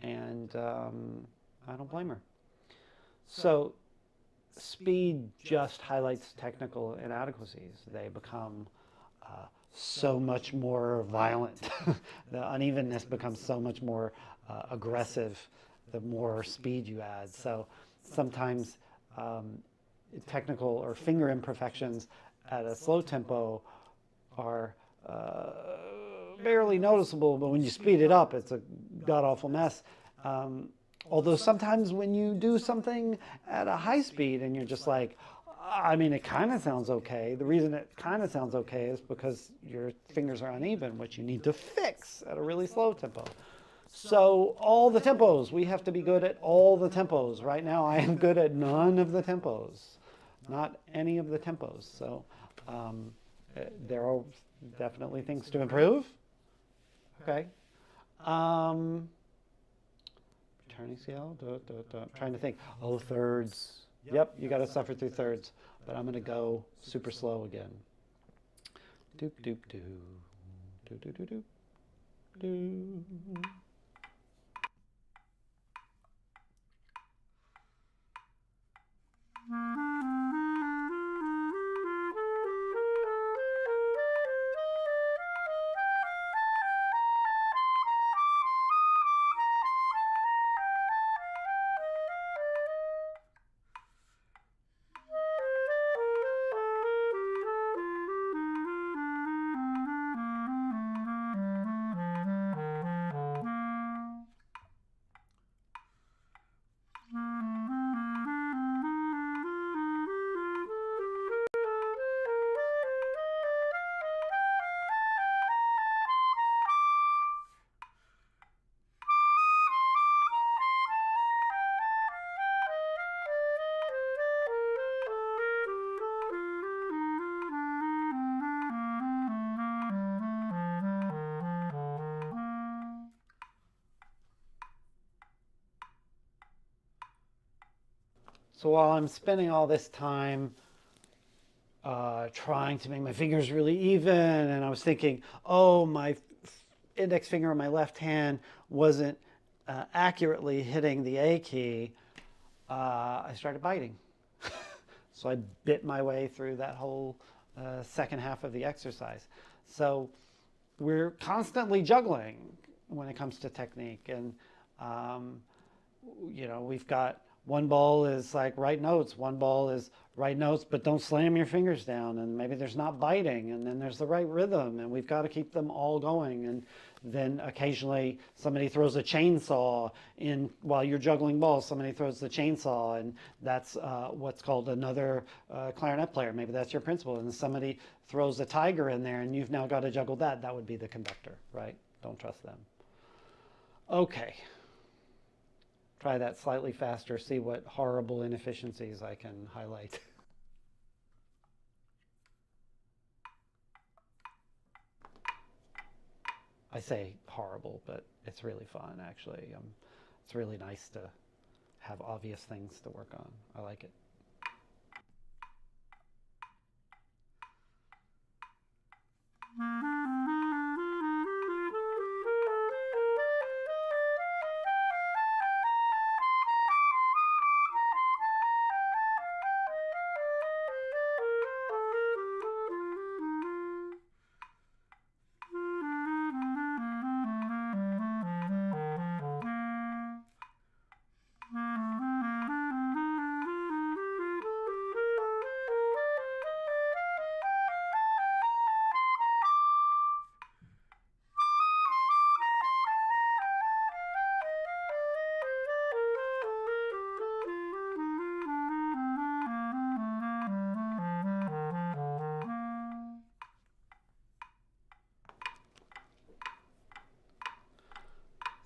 and I don't blame her. So speed just highlights technical inadequacies. They become so much more violent. The unevenness becomes so much more aggressive the more speed you add. So sometimes technical or finger imperfections at a slow tempo are barely noticeable, but when you speed it up, it's a god-awful mess. Although sometimes when you do something at a high speed and you're just like, I mean, it kind of sounds okay. The reason it kind of sounds okay is because your fingers are uneven, which you need to fix at a really slow tempo. So all the tempos, we have to be good at all the tempos. Right now, I am good at none of the tempos, not any of the tempos. So there are definitely things to improve. Okay. Returning scale. I'm trying to think. Oh, thirds. Yep, you got to suffer through thirds. But I'm going to go super slow again. Doop doop doo. Doo doo doo doo. Doo. So while I'm spending all this time trying to make my fingers really even, and I was thinking, oh, my index finger on my left hand wasn't accurately hitting the A key, I started biting. So I bit my way through that whole second half of the exercise. So we're constantly juggling when it comes to technique. And, we've got one ball is like right notes, one ball is right notes, but don't slam your fingers down. And maybe there's not biting, and then there's the right rhythm, and we've got to keep them all going. And then occasionally somebody throws a chainsaw in while you're juggling balls. Somebody throws the chainsaw, and that's what's called another clarinet player. Maybe that's your principal. And somebody throws a tiger in there, and you've now got to juggle that. That would be the conductor, right? Don't trust them. Okay. Try that slightly faster, see what horrible inefficiencies I can highlight. I say horrible, but it's really fun, actually. It's really nice to have obvious things to work on. I like it.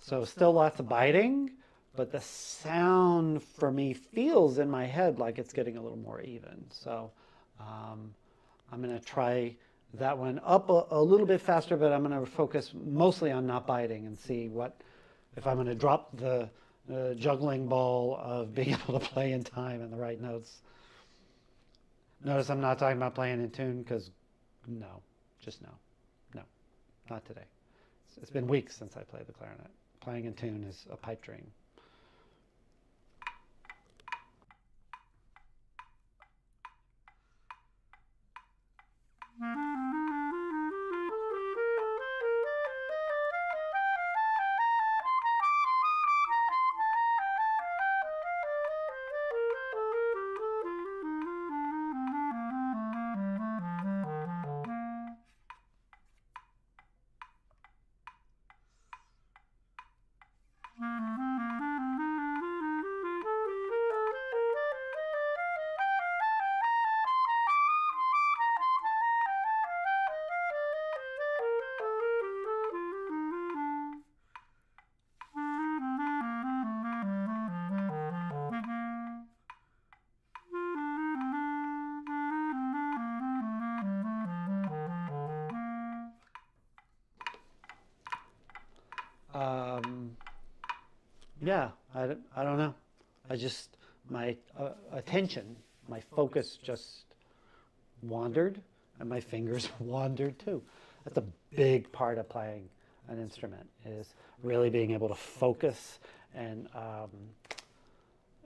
So still lots of biting, but the sound for me feels in my head like it's getting a little more even. So I'm going to try that one up a little bit faster, but I'm going to focus mostly on not biting and see if I'm going to drop the juggling ball of being able to play in time and the right notes. Notice I'm not talking about playing in tune because no, just no, not today. It's been weeks since I played the clarinet. Playing in tune is a pipe dream. Um, yeah, I don't know. I just, my attention, my focus just wandered, and my fingers wandered too. That's a big part of playing an instrument, is really being able to focus and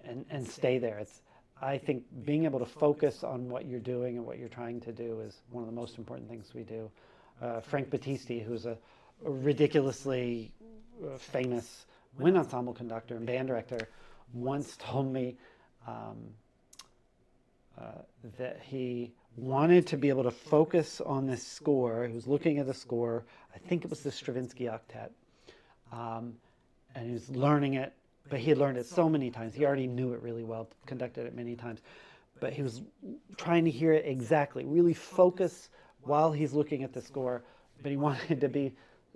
and stay there. It's, I think being able to focus on what you're doing and what you're trying to do is one of the most important things we do. Frank Battisti, who's a ridiculously famous wind ensemble conductor and band director, once told me um, that he wanted to be able to focus on this score. He was looking at the score. I think it was the Stravinsky octet. And he was learning it, but he had learned it so many times. He already knew it really well, conducted it many times. But he was trying to hear it exactly, really focus while he's looking at the score. But he wanted to be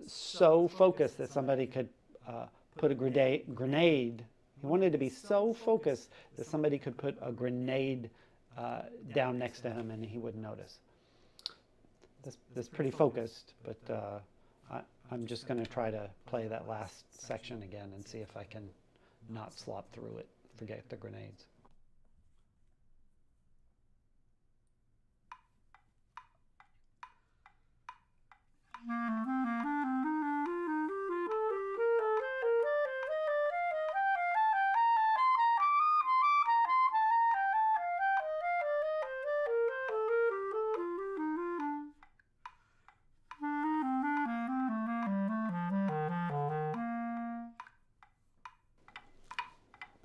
so focused that somebody could put a grenade. He wanted to be so focused that somebody could put a grenade down next to him and he wouldn't notice. That's pretty focused, but I'm just going to try to play that last section again and see if I can not slop through it, forget the grenades.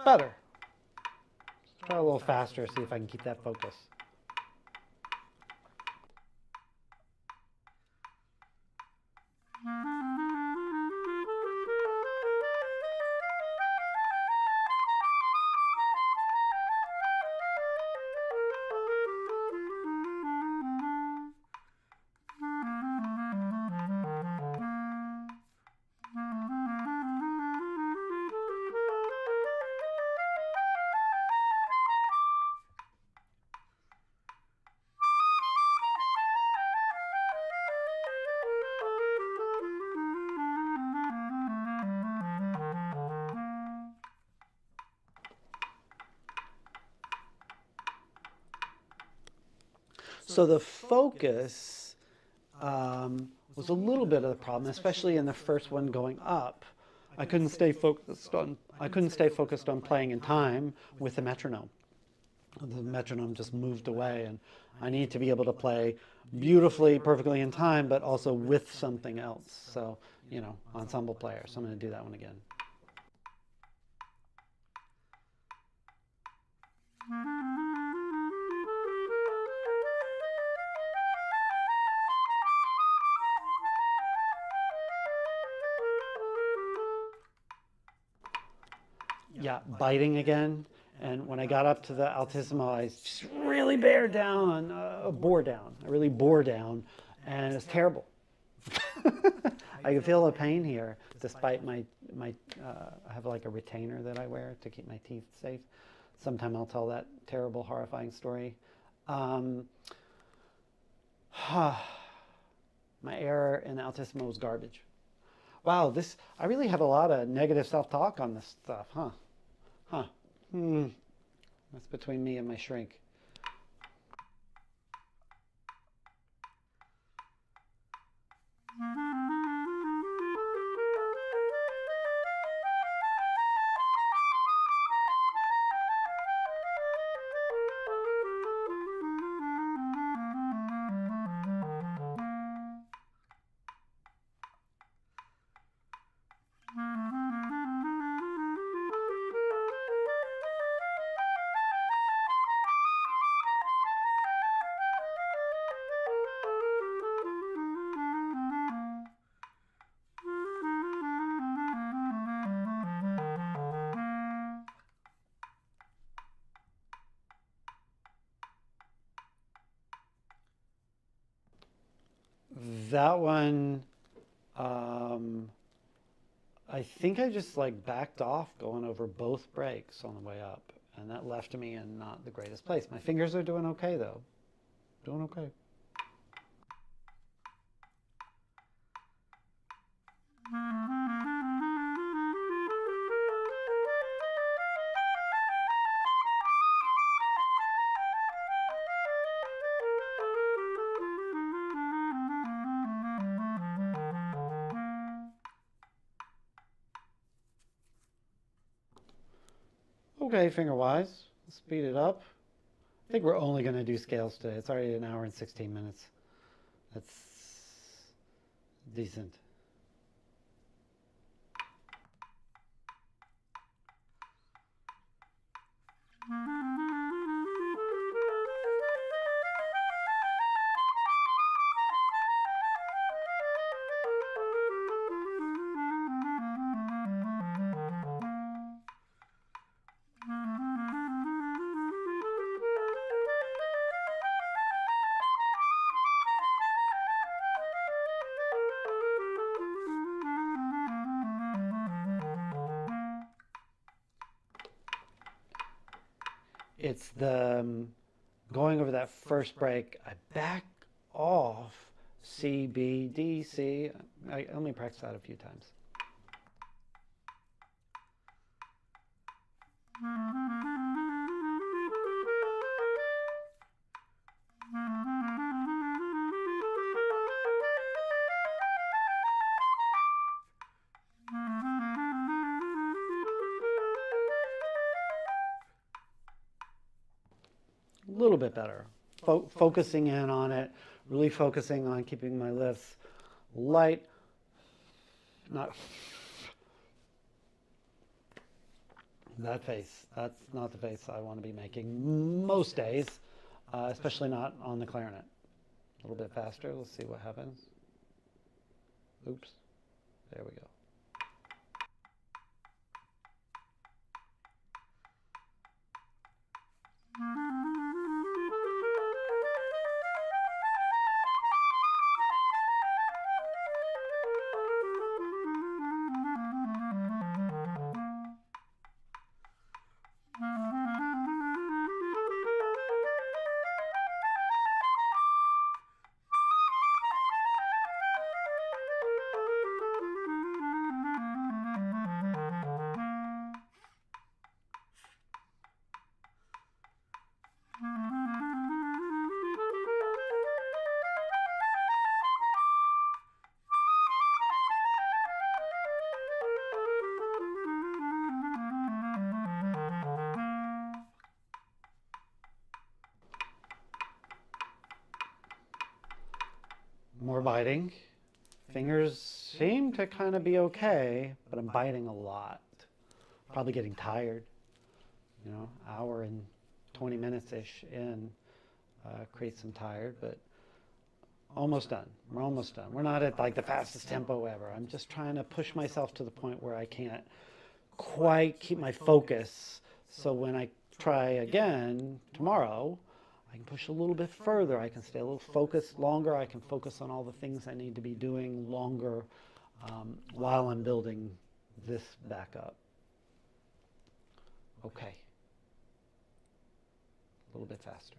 Better. Try a little faster, see if I can keep that focus. So the focus was a little bit of the problem, especially in the first one going up. I couldn't stay focused on playing in time with the metronome. The metronome just moved away, and I need to be able to play beautifully, perfectly in time, but also with something else. So, you know, ensemble player. So I'm going to do that one again. Yeah, biting again. And when I got up to the altissimo, I just really bore down. I really bore down, and it's terrible. I can feel the pain here, despite my I have like a retainer that I wear to keep my teeth safe. Sometime I'll tell that terrible, horrifying story. My error in the altissimo was garbage. Wow, I really have a lot of negative self-talk on this stuff, huh? That's between me and my shrink. That one, I think I just like backed off going over both breaks on the way up, and that left me in not the greatest place. My fingers are doing okay though. Doing okay. okay finger-wise. Speed it up. I think we're only going to do scales today. It's already an hour and 16 minutes. That's decent. It's the going over that first break. I back off C, B, D, C. I only practiced that a few times. A little bit better. Focusing in on it, really focusing on keeping my lifts light, not that face. That's not the face I want to be making most days, especially not on the clarinet. A little bit faster. Let's see what happens. Oops. There we go. More biting. Fingers seem to kind of be okay, but I'm biting a lot. Probably getting tired. You know, hour and 20 minutes-ish in creates some tired, but almost done. We're almost done. We're not at like the fastest tempo ever. I'm just trying to push myself to the point where I can't quite keep my focus. So when I try again tomorrow, I can push a little bit further. I can stay a little focused longer. I can focus on all the things I need to be doing longer while I'm building this back up. Okay. A little bit faster.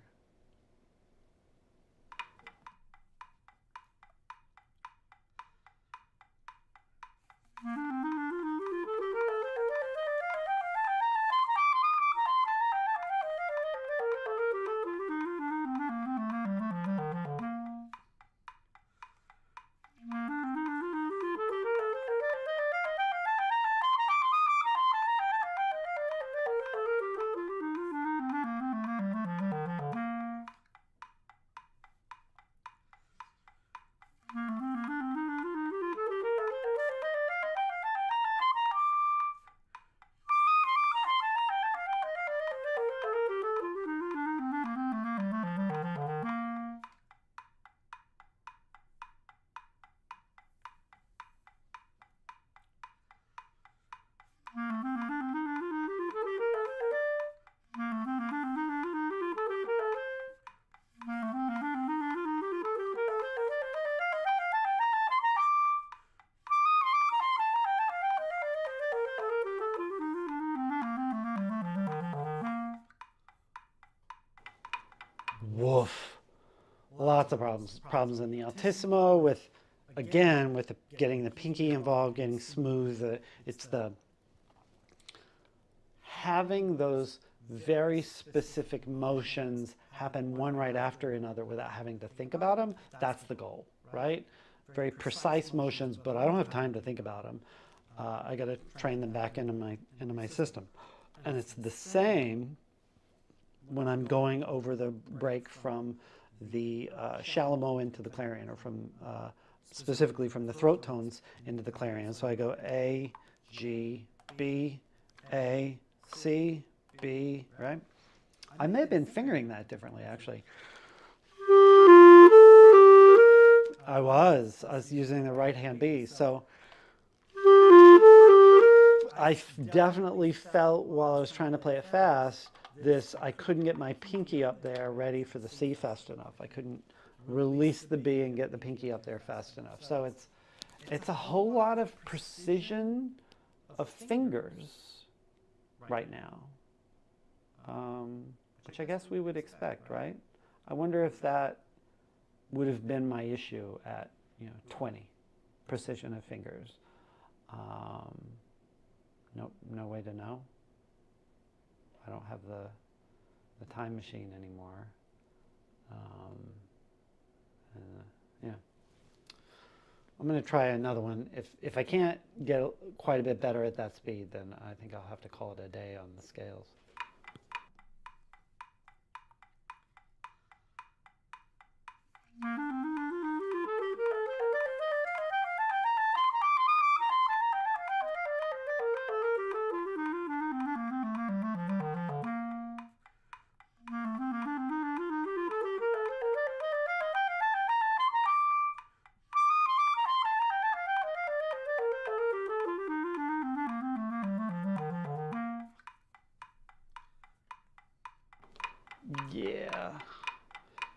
Woof. Lots of problems. Problems in the altissimo with, again, with getting the pinky involved, getting smooth. It's the having those very specific motions happen one right after another without having to think about them. That's the goal, right? Very precise motions, but I don't have time to think about them. I got to train them back into my system. And it's the same when I'm going over the break from the Chalumeau into the clarion, or from specifically from the throat tones into the clarion. So I go A, G, B, A, C, B, right? I may have been fingering that differently, actually. I was using the right hand B. So I definitely felt while I was trying to play it fast, I couldn't get my pinky up there ready for the C fast enough. I couldn't release the B and get the pinky up there fast enough. So it's a whole lot of precision of fingers right now, which I guess we would expect, right? I wonder if that would have been my issue at 20, precision of fingers. No way to know. I don't have the time machine anymore. Yeah. I'm going to try another one. If I can't get quite a bit better at that speed, then I think I'll have to call it a day on the scales.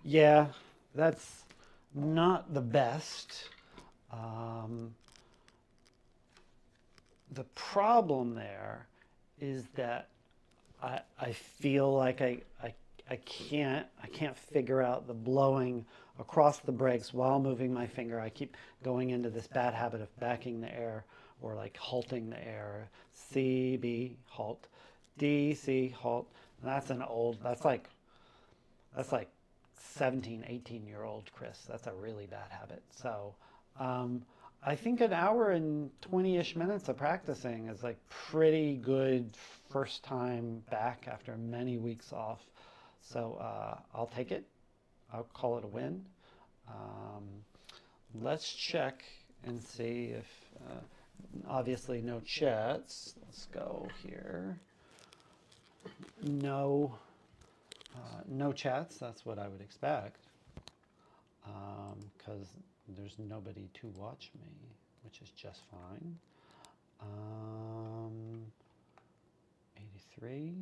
Yeah, that's not the best. The problem there is that I feel like I can't figure out the blowing across the breaks while moving my finger. I keep going into this bad habit of backing the air, or like halting the air. C, B, halt. D, C, halt. And that's like 17, 18-year-old Chris. That's a really bad habit. So I think an hour and 20-ish minutes of practicing is like pretty good first time back after many weeks off. So I'll take it. I'll call it a win. Let's check and see if, obviously no chats. Let's go here. No chats, that's what I would expect, because there's nobody to watch me, which is just fine. 83,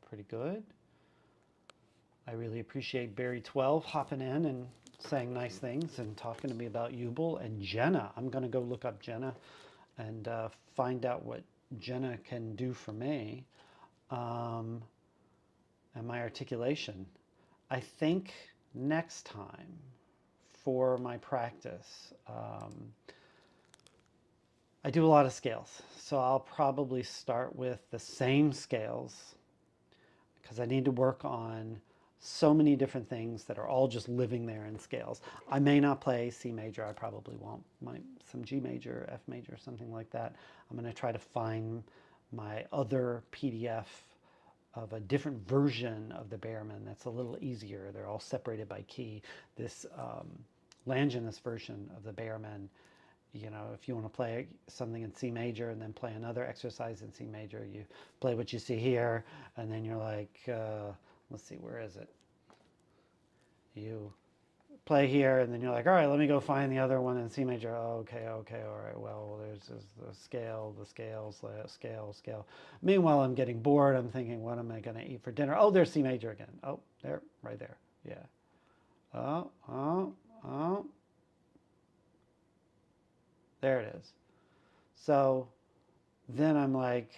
pretty good. I really appreciate Barry12 hopping in and saying nice things and talking to me about Ubel. And Jenna, I'm going to go look up Jenna and find out what Jenna can do for me. And my articulation. I think next time for my practice, I do a lot of scales. So I'll probably start with the same scales, because I need to work on so many different things that are all just living there in scales. I may not play C major. I probably won't. Some G major, F major, something like that. I'm going to try to find my other PDF of a different version of the Behrman that's a little easier. They're all separated by key. This Langenus version of the Behrman, if you want to play something in C major and then play another exercise in C major, you play what you see here, and then you're like, let's see, where is it? You play here, and then you're like, all right, let me go find the other one in C major. Oh, okay, all right, well, there's the scale, scale. Meanwhile, I'm getting bored. I'm thinking, what am I going to eat for dinner? Oh, there's C major again. Oh, there, right there. Yeah. Oh. There it is. So then I'm like,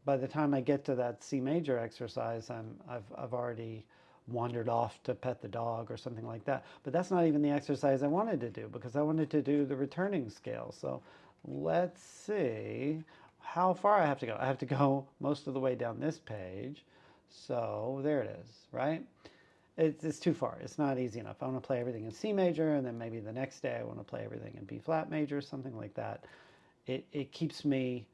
by the time I get to that C major exercise, I've already wandered off to pet the dog or something like that. But that's not even the exercise I wanted to do, because I wanted to do the returning scale. So let's see how far I have to go. I have to go most of the way down this page. So there it is, right? It's too far. It's not easy enough. I want to play everything in C major, and then maybe the next day I want to play everything in B flat major, something like that. It keeps me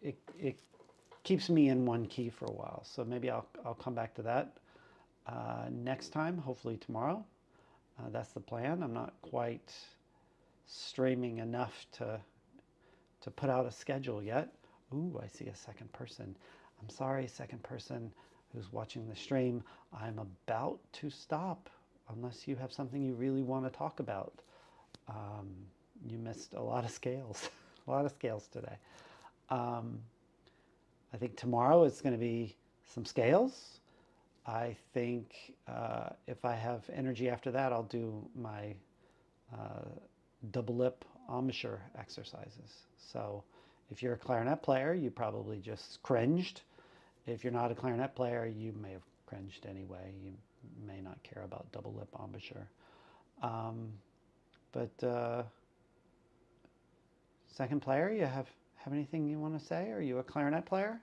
it keeps me in one key for a while. So maybe I'll come back to that next time, hopefully tomorrow. That's the plan. I'm not quite streaming enough to put out a schedule yet. Ooh, I see a second person. I'm sorry, second person who's watching the stream. I'm about to stop unless you have something you really want to talk about. You missed a lot of scales, a lot of scales today. I think tomorrow it's going to be some scales. I think if I have energy after that, I'll do my double lip embouchure exercises. So if you're a clarinet player, you probably just cringed. If you're not a clarinet player, you may have cringed anyway. You may not care about double lip embouchure. But second player, you have anything you want to say? Are you a clarinet player?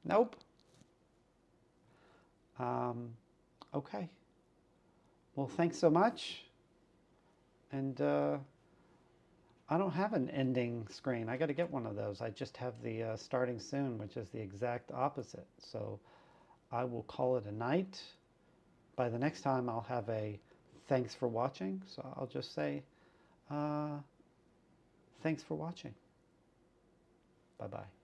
Nope. Okay. Well, thanks so much. And I don't have an ending screen. I got to get one of those. I just have the starting soon, which is the exact opposite. So I will call it a night. By the next time, I'll have a thanks for watching. So I'll just say thanks for watching. Bye-bye.